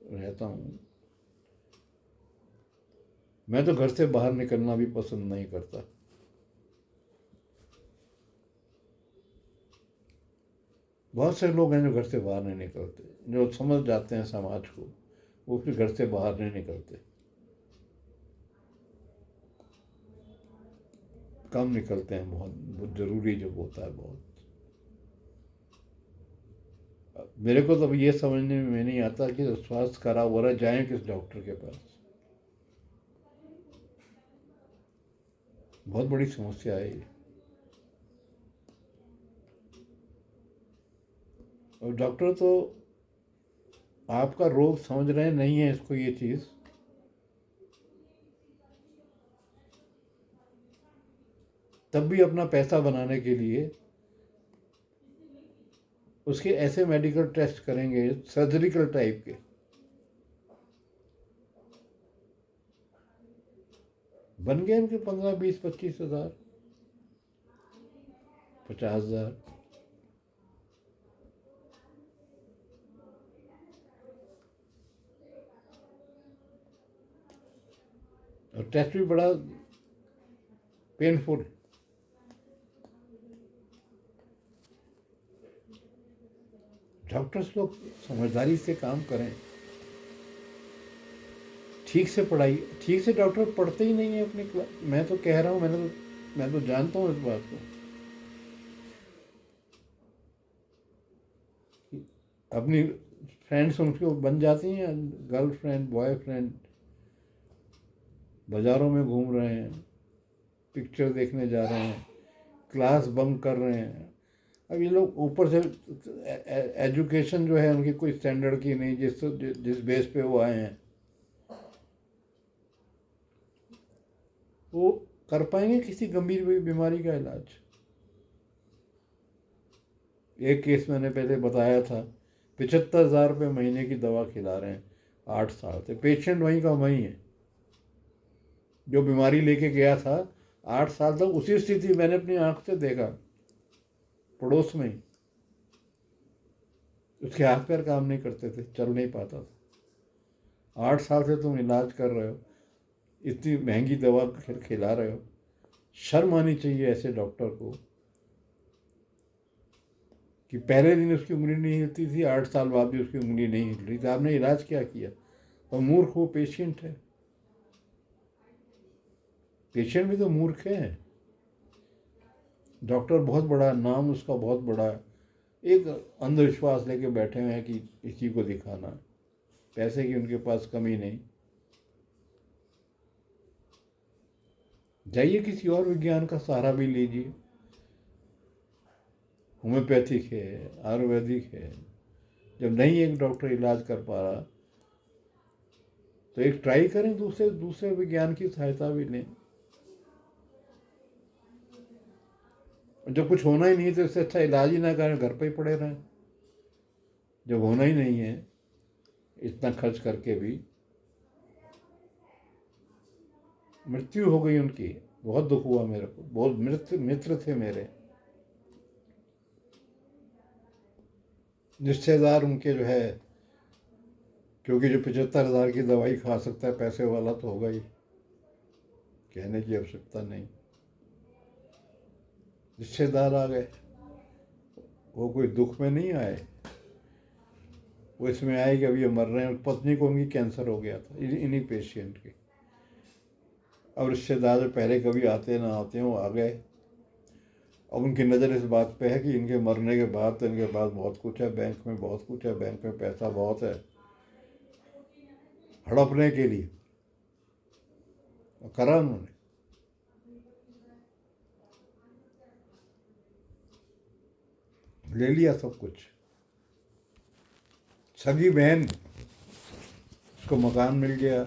रहता हूँ। मैं तो घर से बाहर निकलना भी पसंद नहीं करता। बहुत से लोग हैं जो घर से बाहर नहीं निकलते, जो समझ जाते हैं समाज को, वो फिर घर से बाहर नहीं निकलते, कम निकलते हैं, बहुत ज़रूरी जब होता है बहुत। मेरे को तो अब ये समझने में नहीं आता कि स्वास्थ्य खराब हो रहा है, जाएं किस डॉक्टर के पास। बहुत बड़ी समस्या है ये। और डॉक्टर तो आपका रोग समझ रहे नहीं है इसको, ये चीज़ तब भी अपना पैसा बनाने के लिए उसके ऐसे मेडिकल टेस्ट करेंगे सर्जरिकल टाइप के, बन गए उनके 15, 20, 25 हज़ार, 50 हज़ार। और टेस्ट भी बड़ा पेनफुल। डॉक्टर्स लोग समझदारी से काम करें, ठीक से पढ़ाई, ठीक से डॉक्टर पढ़ते ही नहीं है अपनी क्लास। मैं तो कह रहा हूँ, मैं तो जानता हूँ इस बात को। अपनी फ्रेंड्स उनको बन जाती हैं, गर्लफ्रेंड बॉयफ्रेंड, बाज़ारों में घूम रहे हैं, पिक्चर देखने जा रहे हैं, क्लास बंक कर रहे हैं। अब ये लोग ऊपर से एजुकेशन जो है उनकी कोई स्टैंडर्ड की नहीं, जिस बेस पे वो आए हैं, वो कर पाएंगे किसी गंभीर बीमारी का इलाज? एक केस मैंने पहले बताया था, 75,000 रुपये महीने की दवा खिला रहे हैं 8 साल से। पेशेंट वहीं का वहीं है, जो बीमारी लेके गया था। 8 साल तक उसी स्थिति मैंने अपनी आंख से देखा, पड़ोस में ही। उसके हाथ पैर काम नहीं करते थे, चल नहीं पाता था। 8 साल से तुम इलाज कर रहे हो, इतनी महंगी दवा खिला रहे हो। शर्म आनी चाहिए ऐसे डॉक्टर को कि पहले दिन उसकी उंगली नहीं हिलती थी, 8 साल बाद भी उसकी उंगली नहीं हिल रही थी। आपने इलाज क्या किया? और मूर्ख वो पेशेंट है। पेशेंट भी तो मूर्ख है। डॉक्टर बहुत बड़ा नाम, उसका बहुत बड़ा, एक अंधविश्वास लेके बैठे हुए हैं कि इसी को दिखाना। पैसे की उनके पास कमी नहीं। जाइए किसी और विज्ञान का सहारा भी लीजिए। होम्योपैथिक है, आयुर्वेदिक है। जब नहीं एक डॉक्टर इलाज कर पा रहा तो एक ट्राई करें, दूसरे दूसरे विज्ञान की सहायता भी लें। जब कुछ होना ही नहीं तो इससे अच्छा इलाज ही ना करें, घर पे ही पड़े रहें। जब होना ही नहीं है इतना खर्च करके भी। मृत्यु हो गई उनकी, बहुत दुख हुआ मेरे को। बहुत मित्र थे मेरे, रिश्तेदार उनके जो है, क्योंकि जो 75,000 की दवाई खा सकता है पैसे वाला तो होगा ही, कहने की आवश्यकता नहीं। रिश्तेदार आ गए, वो कोई दुख में नहीं आए, वो इसमें आए कि अभी ये मर रहे हैं। पत्नी को उनकी कैंसर हो गया था, इन्हीं पेशेंट के। अब रिश्तेदार जो पहले कभी आते ना आते हैं वो आ गए। अब उनकी नज़र इस बात पे है कि इनके मरने के बाद तो इनके पास बहुत कुछ है, बैंक में बहुत कुछ है, बैंक में पैसा बहुत है, हड़पने के लिए। और करा उन्होंने। ले लिया सब कुछ। सगी बहन, उसको मकान मिल गया,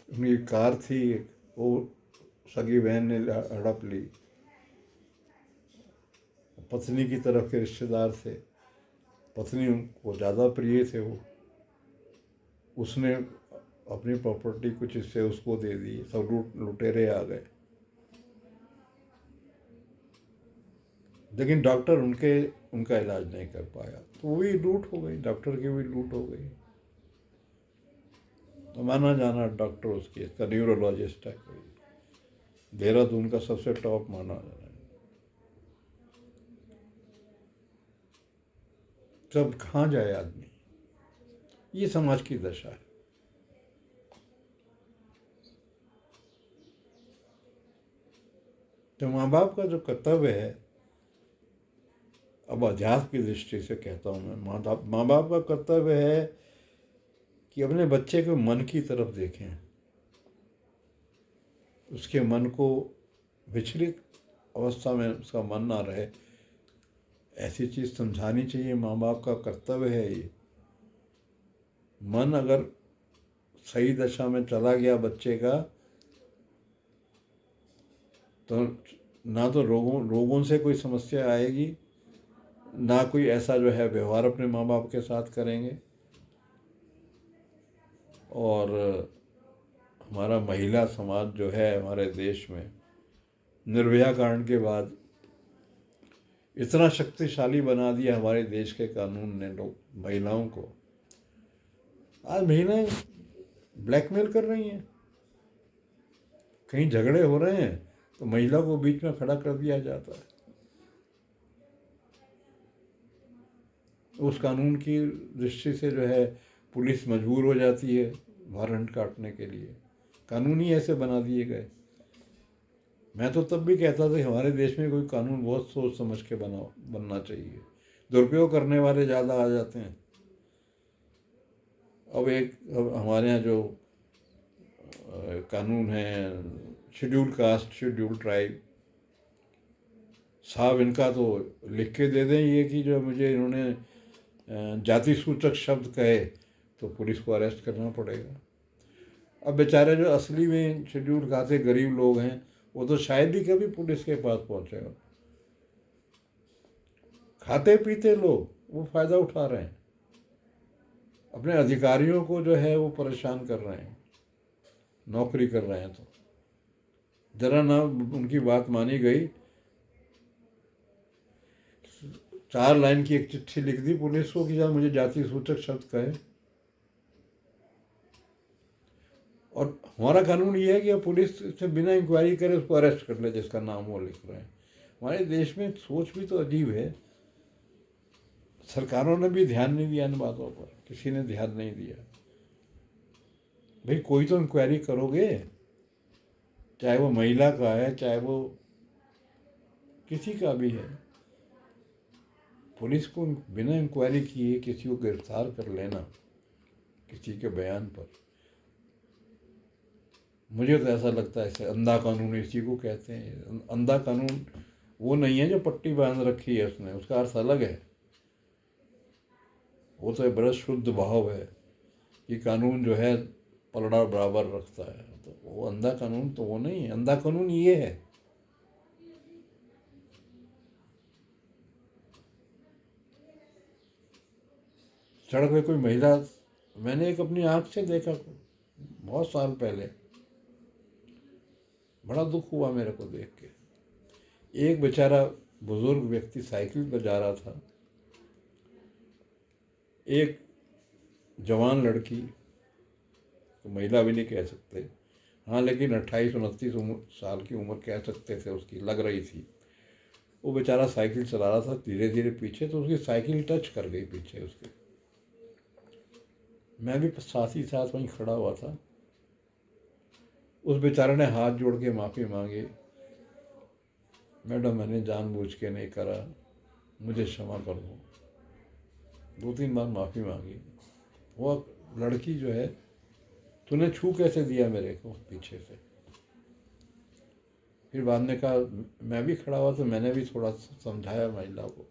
उनकी कार थी, वो सगी बहन ने हड़प ली। पत्नी की तरफ के रिश्तेदार थे, पत्नी उनको ज़्यादा प्रिय थे, वो उसने अपनी प्रॉपर्टी कुछ हिस्से उसको दे दी। सब लुटेरे आ गए। लेकिन डॉक्टर उनका इलाज नहीं कर पाया, तो वो भी लूट हो गई, डॉक्टर की भी लूट हो गई। तो माना जाना डॉक्टर उसकी, इसका न्यूरोलॉजिस्ट है कोई, देहरादून का सबसे टॉप माना जाना। तब कहाँ जाए आदमी? ये समाज की दशा है। तो माँ बाप का जो कर्तव्य है, अब अध्यात्म की दृष्टि से कहता हूँ मैं, माँ बाप का कर्तव्य है कि अपने बच्चे के मन की तरफ देखें। उसके मन को विचलित अवस्था में उसका मन ना रहे, ऐसी चीज़ समझानी चाहिए। माँ बाप का कर्तव्य है ये। मन अगर सही दशा में चला गया बच्चे का, तो ना तो रोगों से कोई समस्या आएगी, ना कोई ऐसा जो है व्यवहार अपने माँ बाप के साथ करेंगे। और हमारा महिला समाज जो है हमारे देश में निर्भया कांड के बाद इतना शक्तिशाली बना दिया हमारे देश के कानून ने लोग महिलाओं को। आज महिलाएं ब्लैकमेल कर रही हैं, कहीं झगड़े हो रहे हैं तो महिला को बीच में खड़ा कर दिया जाता है। उस कानून की दृष्टि से जो है पुलिस मजबूर हो जाती है वारंट काटने के लिए। कानून ही ऐसे बना दिए गए। मैं तो तब भी कहता था कि हमारे देश में कोई कानून बहुत सोच समझ के बनना चाहिए। दुरुपयोग करने वाले ज़्यादा आ जाते हैं। अब हमारे यहाँ जो कानून है शेड्यूल कास्ट शेड्यूल ट्राइब, साहब इनका तो लिख के दे दें ये कि जो मुझे इन्होंने जाति सूचक शब्द कहे तो पुलिस को अरेस्ट करना पड़ेगा। अब बेचारे जो असली में शेड्यूल कास्ट के गरीब लोग हैं वो तो शायद ही कभी पुलिस के पास पहुंचेगा। खाते पीते लोग वो फ़ायदा उठा रहे हैं, अपने अधिकारियों को जो है वो परेशान कर रहे हैं, नौकरी कर रहे हैं। तो जरा ना उनकी बात मानी गई, 4 लाइन की एक चिट्ठी लिख दी पुलिस को कि मुझे जाति सूचक शब्द कहे। और हमारा कानून ये है कि पुलिस से बिना इंक्वायरी करे उसको अरेस्ट कर ले जिसका नाम वो लिख रहे हैं। हमारे देश में सोच भी तो अजीब है। सरकारों ने भी ध्यान नहीं दिया इन बातों पर, किसी ने ध्यान नहीं दिया। भाई कोई तो इंक्वायरी करोगे, चाहे वो महिला का है चाहे वो किसी का भी है। पुलिस को बिना इंक्वायरी किए किसी को गिरफ्तार कर लेना किसी के बयान पर, मुझे तो ऐसा लगता है इसे अंधा कानून इसी को कहते हैं। अंधा कानून वो नहीं है जो पट्टी बांध रखी है उसने, उसका अर्थ अलग है। वो तो बड़ा शुद्ध भाव है कि कानून जो है पलड़ा बराबर रखता है। तो वो अंधा कानून तो वो नहीं है। अंधा कानून ये है सड़क पे कोई महिला, मैंने एक अपनी आंख से देखा बहुत साल पहले, बड़ा दुख हुआ मेरे को देख के। एक बेचारा बुजुर्ग व्यक्ति साइकिल पर जा रहा था, एक जवान लड़की, तो महिला भी नहीं कह सकते, हाँ लेकिन 28-29 साल की उम्र कह सकते थे उसकी, लग रही थी। वो बेचारा साइकिल चला रहा था धीरे धीरे पीछे, तो उसकी साइकिल टच कर गई पीछे उसके। मैं भी साथ ही साथ वहीं खड़ा हुआ था। उस बेचारे ने हाथ जोड़ के माफ़ी मांगी, मैडम मैंने जानबूझ के नहीं करा, मुझे क्षमा कर दो। 2-3 बार माफ़ी मांगी। वो लड़की जो है, तूने छू कैसे दिया मेरे को पीछे से। फिर बाद में कहा, मैं भी खड़ा हुआ तो मैंने भी थोड़ा समझाया महिला को।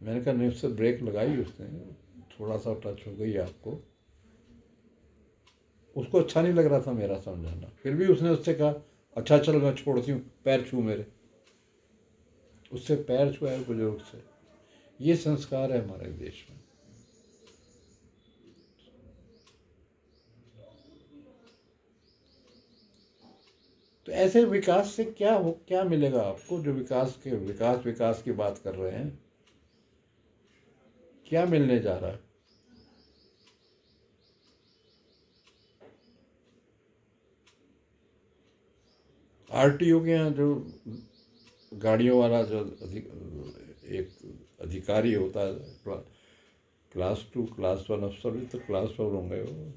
मैंने कहा नहीं, उससे ब्रेक लगाई उसने, थोड़ा सा टच हो गई आपको। उसको अच्छा नहीं लग रहा था मेरा समझाना, फिर भी उसने उससे कहा अच्छा चल मैं छोड़ती हूँ, पैर छू मेरे। उससे पैर छुआ है बुजुर्ग से। ये संस्कार है हमारे देश में। तो ऐसे विकास से क्या मिलेगा आपको? जो विकास की बात कर रहे हैं, क्या मिलने जा रहा है? आरटीओ के यहाँ जो गाड़ियों वाला जो एक अधिकारी होता है, क्लास 2 क्लास 1 अफसर भी तो क्लास 4 होंगे। वो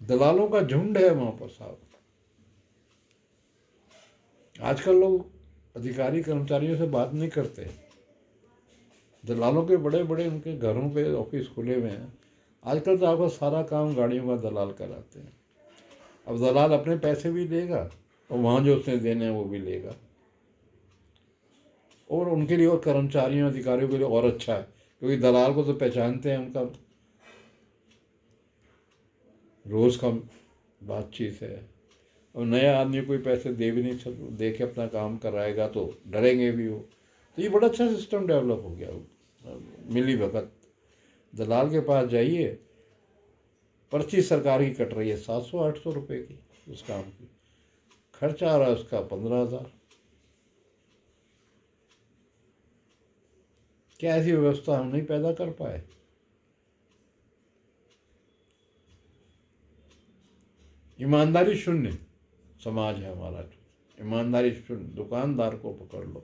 दलालों का झुंड है वहाँ पर साहब। आजकल लोग अधिकारी कर्मचारियों से बात नहीं करते। दलालों के बड़े बड़े उनके घरों पे ऑफिस खुले हुए हैं। आजकल तो आपका सारा काम गाड़ियों का दलाल कराते हैं। अब दलाल अपने पैसे भी लेगा और वहाँ जो उसने देने हैं वो भी लेगा, और उनके लिए और कर्मचारियों अधिकारियों के लिए और अच्छा है, क्योंकि दलाल को तो पहचानते हैं, उनका रोज़ का बातचीत है। और नया आदमी कोई पैसे दे भी नहीं सकता, दे के अपना काम कराएगा तो डरेंगे भी वो। तो ये बड़ा अच्छा सिस्टम डेवलप हो गया, मिली भगत। दलाल के पास जाइए, पर्ची सरकार की कट रही है 700-800 रुपये की उस काम की, खर्चा आ रहा है उसका 15,000। क्या ऐसी व्यवस्था हम नहीं पैदा कर पाए? ईमानदारी शून्य समाज है हमारा, ईमानदारी शून्य। दुकानदार को पकड़ लो,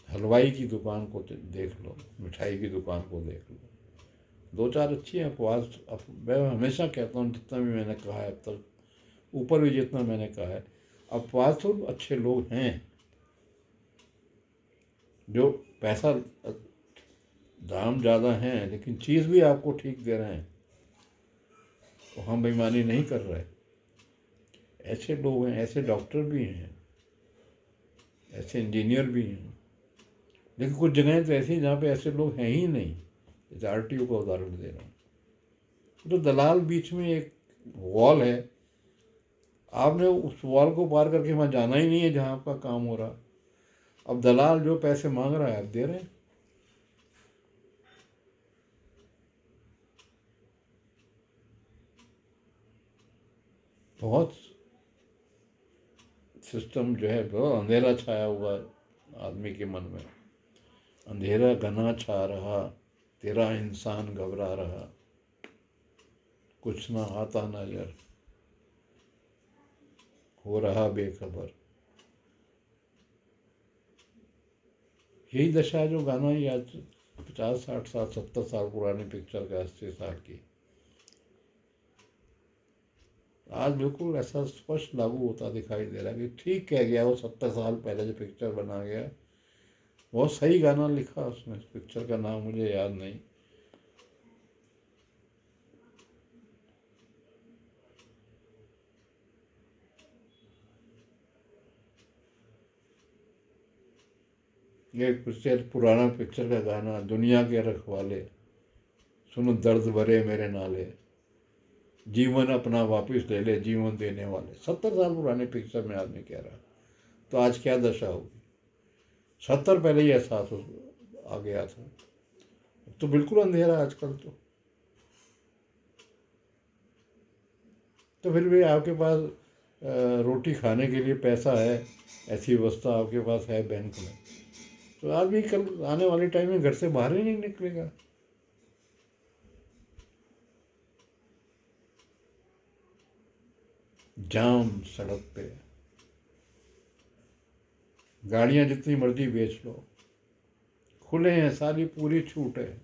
हलवाई की दुकान को देख लो, मिठाई की दुकान को देख लो, दो चार अच्छी हैं अपवाद। मैं हमेशा कहता हूँ, जितना भी मैंने कहा है अब तक, ऊपर भी जितना मैंने कहा है, अपवाद तो अच्छे लोग हैं जो पैसा दाम ज़्यादा हैं लेकिन चीज़ भी आपको ठीक दे रहे हैं, तो हम बेईमानी नहीं कर रहे। ऐसे लोग हैं, ऐसे डॉक्टर भी हैं, ऐसे इंजीनियर भी हैं, लेकिन कुछ जगहें तो ऐसी हैं जहाँ पे ऐसे लोग हैं ही नहीं। जैसे RTO का उदाहरण दे रहा हूँ, तो दलाल बीच में एक वॉल है, आपने उस वॉल को पार करके वहाँ जाना ही नहीं है जहाँ आपका काम हो रहा। अब दलाल जो पैसे मांग रहा है आप दे रहे हैं। बहुत सिस्टम जो है, बहुत अंधेरा छाया हुआ है आदमी के मन में। अंधेरा घना छा रहा, तेरा इंसान घबरा रहा, कुछ ना आता नजर, हो रहा बेखबर। यही दशा है जो गाना ही आज 50-60 साल 70 साल पुरानी पिक्चर का, 80 साल की, आज बिल्कुल ऐसा स्पष्ट लागू होता दिखाई दे रहा है कि ठीक कह गया वो 70 साल पहले जो पिक्चर बना गया। बहुत सही गाना लिखा उसमें, पिक्चर का नाम मुझे याद नहीं। ये पिक्चर, पुराना पिक्चर का गाना, दुनिया के रखवाले सुनो दर्द भरे मेरे नाले, जीवन अपना वापस ले ले जीवन देने वाले। 70 साल पुराने पिक्चर में आदमी कह रहा, तो आज क्या दशा होगी? 70 पहले ही एहसास आ गया था। तो बिल्कुल अंधेरा आजकल तो फिर भी आपके पास रोटी खाने के लिए पैसा है, ऐसी व्यवस्था आपके पास है बैंक में, तो आदमी कल आने वाले टाइम में घर से बाहर ही नहीं निकलेगा। जाम सड़क पे, गाड़ियां जितनी मर्जी बेच लो, खुले हैं, सारी पूरी छूट है।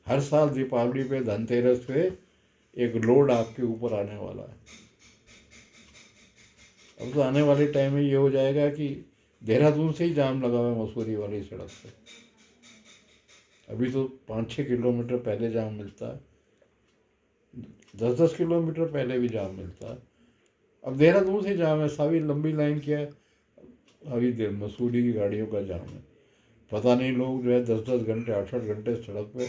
हर साल दीपावली पे, धनतेरस पे एक लोड आपके ऊपर आने वाला है। अब तो आने वाले टाइम में ये हो जाएगा कि देहरादून से ही जाम लगा हुआ है मसूरी वाली सड़क पे। अभी तो 5-6 किलोमीटर पहले जाम मिलता है, 10-10 किलोमीटर पहले भी जाम मिलता है। अब देहरादून से जाम है, सारी लंबी लाइन क्या है, अभी मसूरी की गाड़ियों का जाम है। पता नहीं लोग जो है 10-10 घंटे 8-8 घंटे सड़क पे,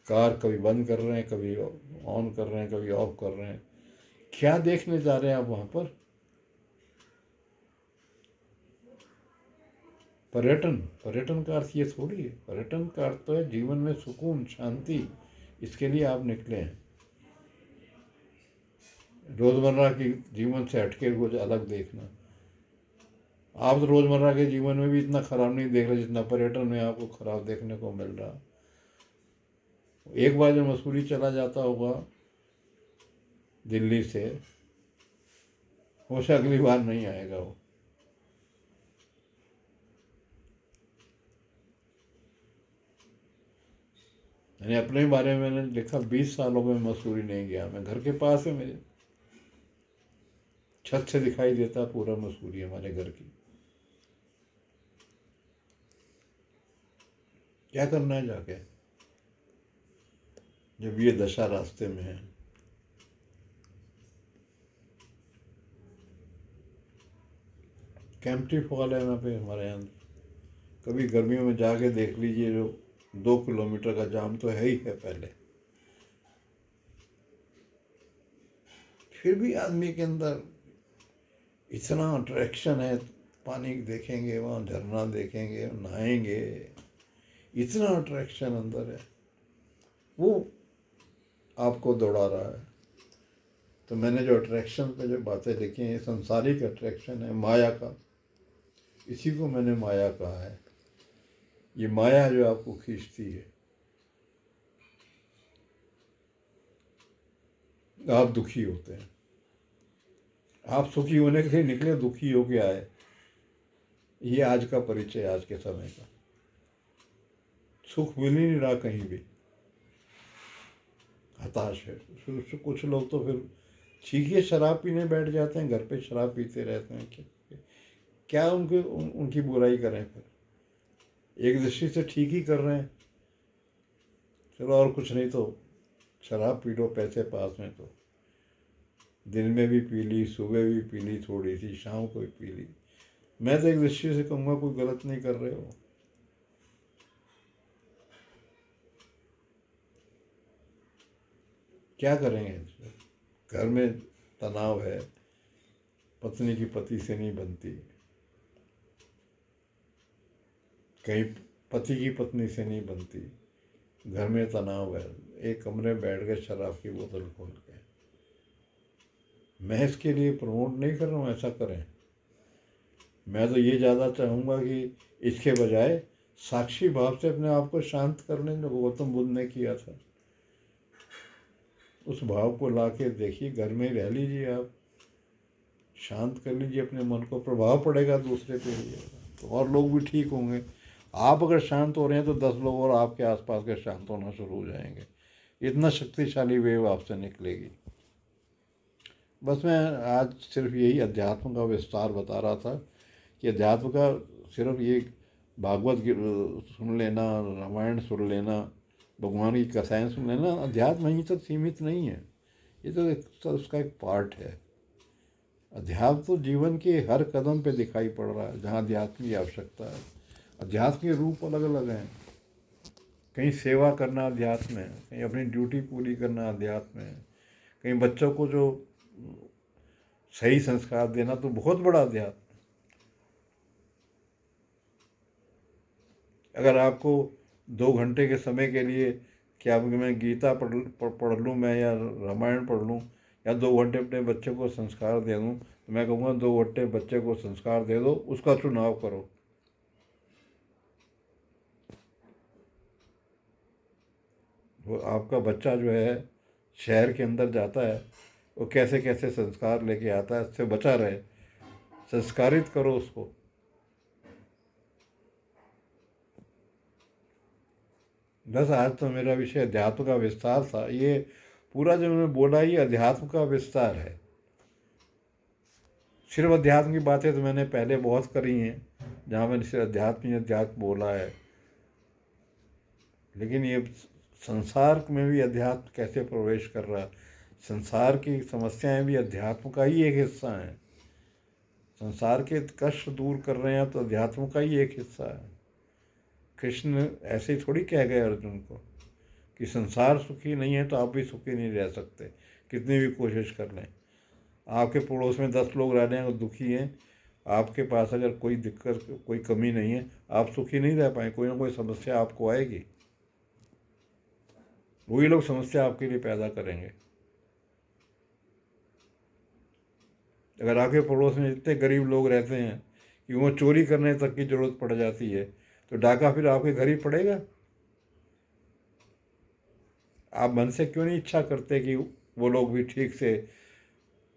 कार कभी बंद कर रहे हैं, कभी ऑन कर रहे हैं, कभी ऑफ कर रहे हैं। क्या देखने जा रहे हैं आप वहाँ पर? पर्यटन? पर्यटन का अर्थ ये थोड़ी है। पर्यटन का अर्थ तो है जीवन में सुकून, शांति, इसके लिए आप निकले हैं। रोज़मर्रा की जीवन से हटके कुछ अलग देखना। आप तो रोज़मर्रा के जीवन में भी इतना खराब नहीं देख रहे जितना पर्यटन में आपको खराब देखने को मिल रहा। एक बार जब मसूरी चला जाता होगा दिल्ली से, वो से अगली बार नहीं आएगा वो। मैंने अपने बारे में मैंने लिखा, 20 सालों में मसूरी नहीं गया मैं। घर के पास है मेरे, छत से दिखाई देता पूरा मसूरी हमारे घर की। क्या करना है जाके? जब ये दशा रास्ते में है। कैंपटी फॉल है वहाँ पे हमारे यहाँ। कभी गर्मियों में जाके देख लीजिए, जो 2 किलोमीटर का जाम तो है ही है पहले। फिर भी आदमी के अंदर इतना अट्रैक्शन है, पानी देखेंगे, वहाँ झरना देखेंगे, नहाएंगे, इतना अट्रैक्शन अंदर है, वो आपको दौड़ा रहा है। तो मैंने जो अट्रैक्शन पे जो बातें लिखी हैं, संसारिक अट्रैक्शन है, माया का, इसी को मैंने माया कहा है। ये माया जो आपको खींचती है, आप दुखी होते हैं, आप सुखी होने के लिए निकले, दुखी हो के आए। ये आज का परिचय, आज के समय का। सुख मिल ही नहीं रहा कहीं भी, हताश है। कुछ लोग तो फिर ठीक है शराब पीने बैठ जाते हैं, घर पे शराब पीते रहते हैं। क्या उनकी बुराई करें फिर? एक दृष्टि से ठीक ही कर रहे हैं, चलो और कुछ नहीं तो शराब पी लो, पैसे पास में तो दिन में भी पी ली, सुबह भी पी ली, थोड़ी सी शाम को भी पी ली। मैं तो एक दृष्टि से कहूँगा कोई गलत नहीं कर रहे हो। क्या करेंगे? घर में तनाव है, पत्नी की पति से नहीं बनती, कहीं पति की पत्नी से नहीं बनती, घर में तनाव है, एक कमरे में बैठ गए शराब की बोतल खोल के। मैं इसके लिए प्रमोट नहीं कर रहा हूँ ऐसा करें। मैं तो ये ज़्यादा चाहूँगा कि इसके बजाय साक्षी भाव से अपने आप को शांत करने जो गौतम बुद्ध ने किया था, उस भाव को ला के देखिए, घर में ही रह लीजिए, आप शांत कर लीजिए अपने मन को, प्रभाव पड़ेगा दूसरे पे भी, तो और लोग भी ठीक होंगे। आप अगर शांत हो रहे हैं तो 10 लोग और आपके आसपास के शांत होना शुरू हो जाएंगे। इतना शक्तिशाली वेव आपसे निकलेगी। बस मैं आज सिर्फ यही अध्यात्म का विस्तार बता रहा था कि अध्यात्म का सिर्फ ये भागवत सुन लेना, रामायण सुन लेना, भगवान की कथाएँ सुन लेना, अध्यात्म यहीं तक सीमित नहीं है। ये तो उसका एक पार्ट है। अध्यात्म तो जीवन के हर कदम पे दिखाई पड़ रहा है, जहाँ अध्यात्म की आवश्यकता है। अध्यात्म के रूप अलग अलग हैं। कहीं सेवा करना अध्यात्म है, कहीं अपनी ड्यूटी पूरी करना अध्यात्म है, कहीं बच्चों को जो सही संस्कार देना तो बहुत बड़ा अध्यात्म। अगर आपको 2 घंटे के समय के लिए क्या मैं गीता पढ़ लूँ मैं, या रामायण पढ़ लूँ, या 2 घंटे अपने बच्चे को संस्कार दे दूँ, तो मैं कहूँगा 2 घंटे बच्चे को संस्कार दे दो, उसका चुनाव करो। वो आपका बच्चा जो है शहर के अंदर जाता है, वो कैसे कैसे संस्कार लेके आता है, उससे बचा रहे, संस्कारित करो उसको। बस आज तो मेरा विषय अध्यात्म का विस्तार था। ये पूरा जो मैंने बोला ये अध्यात्म का विस्तार है। सिर्फ अध्यात्म की बातें तो मैंने पहले बहुत करी हैं, जहाँ मैंने सिर्फ अध्यात्म बोला है, लेकिन ये संसार में भी अध्यात्म कैसे प्रवेश कर रहा है, संसार की समस्याएं भी अध्यात्म का ही एक हिस्सा हैं। संसार के कष्ट दूर कर रहे हैं तो अध्यात्म का ही एक हिस्सा है। कृष्ण ऐसे ही थोड़ी कह गए अर्जुन को कि संसार सुखी नहीं है तो आप भी सुखी नहीं रह सकते, कितनी भी कोशिश कर लें। आपके पड़ोस में 10 लोग रह रहे हैं और दुखी हैं, आपके पास अगर कोई दिक्कत, कोई कमी नहीं है, आप सुखी नहीं रह पाए, कोई ना कोई समस्या आपको आएगी। वही लोग समस्या आपके लिए पैदा करेंगे। अगर आपके पड़ोस में इतने गरीब लोग रहते हैं कि वो चोरी करने तक की ज़रूरत पड़ जाती है, तो डाका फिर आपके घर ही पड़ेगा। आप मन से क्यों नहीं इच्छा करते कि वो लोग भी ठीक से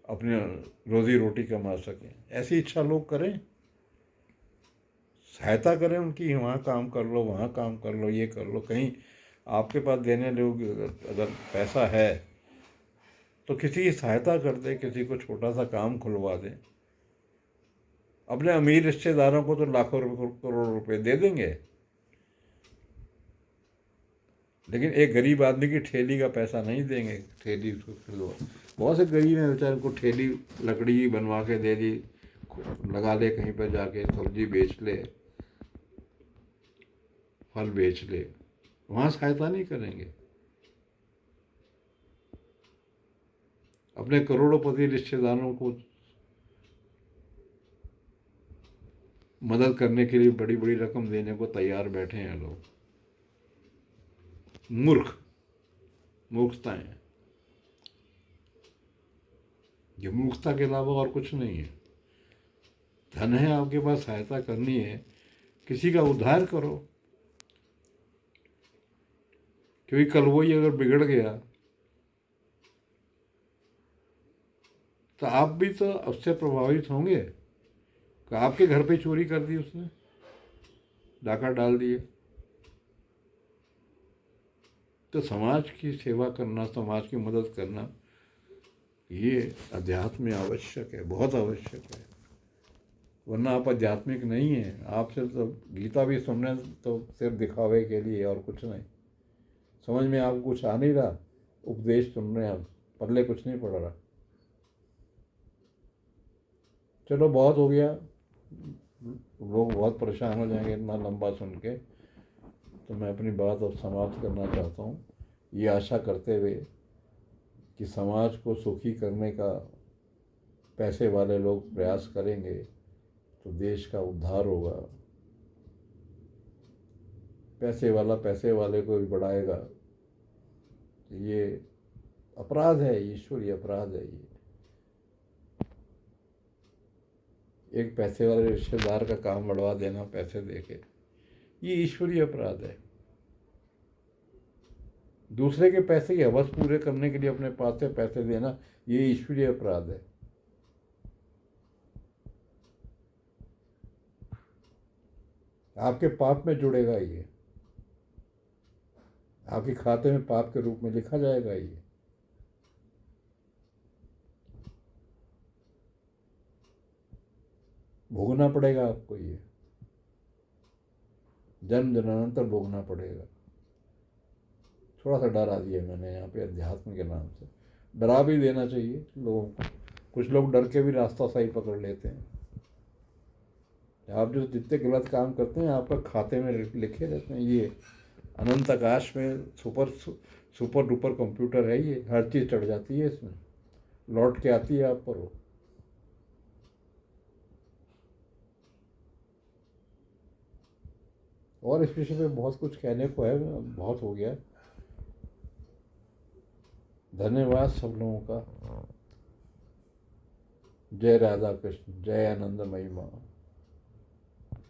अपने रोज़ी रोटी कमा सकें? ऐसी इच्छा लोग करें, सहायता करें उनकी, वहाँ काम कर लो, वहाँ काम कर लो, ये कर लो। कहीं आपके पास देने लोग अगर पैसा है तो किसी की सहायता कर दें, किसी को छोटा सा काम खुलवा दें। अपने अमीर रिश्तेदारों को तो लाखों रुपए, करोड़ रुपए दे देंगे, लेकिन एक गरीब आदमी की ठेली का पैसा नहीं देंगे, ठेली उसको खरीदो। बहुत से गरीब हैं बेचारे, को ठेली लकड़ी बनवा के दे दी, लगा ले कहीं पर जाके, सब्जी बेच ले, फल बेच ले, वहाँ सहायता नहीं करेंगे। अपने करोड़ोंपति रिश्तेदारों को मदद करने के लिए बड़ी बड़ी रकम देने को तैयार बैठे हैं लोग। मूर्खताएं, ये मूर्खता के अलावा और कुछ नहीं है। धन है आपके पास, सहायता करनी है, किसी का उद्धार करो, क्योंकि कल वही अगर बिगड़ गया तो आप भी तो उससे प्रभावित होंगे कि आपके घर पे चोरी कर दी उसने, डाका डाल दिए। तो समाज की सेवा करना, समाज की मदद करना, ये अध्यात्म में आवश्यक है, बहुत आवश्यक है। वरना आप आध्यात्मिक नहीं हैं। आप सिर्फ तो गीता भी सुन रहे हैं तो सिर्फ दिखावे के लिए, और कुछ नहीं। समझ में आपको कुछ आ नहीं रहा, उपदेश सुन रहे हैं आप, पल्ले कुछ नहीं पड़ रहा। चलो बहुत हो गया, लोग बहुत परेशान हो जाएंगे इतना लंबा सुन के। तो मैं अपनी बात अब समाप्त करना चाहता हूँ, ये आशा करते हुए कि समाज को सुखी करने का पैसे वाले लोग प्रयास करेंगे तो देश का उद्धार होगा। पैसे वाला पैसे वाले को भी बढ़ाएगा। ये अपराध है, ईश्वरीय अपराध है ये। एक पैसे वाले रिश्तेदार का काम बढ़वा देना पैसे देके, ये ईश्वरीय अपराध है। दूसरे के पैसे की हवस पूरे करने के लिए अपने पास से पैसे देना, ये ईश्वरीय अपराध है। आपके पाप में जुड़ेगा ये, आपके खाते में पाप के रूप में लिखा जाएगा ये। भोगना पड़ेगा आपको ये, जन्म जन्मांतर भोगना पड़ेगा। थोड़ा सा डरा दिया मैंने यहाँ पे अध्यात्म के नाम से, डरा भी देना चाहिए लोगों को। कुछ लोग डर के भी रास्ता सही पकड़ लेते हैं। आप जो जितने गलत काम करते हैं आपका खाते में लिखे रहते हैं। ये अनंत आकाश में सुपर डुपर कंप्यूटर है ये, हर चीज़ चढ़ जाती है इसमें, लौट के आती है आप पर वो। और इस विषय पे बहुत कुछ कहने को है, बहुत हो गया। धन्यवाद सब लोगों का। जय राधा कृष्ण, जय आनंदमयी माँ।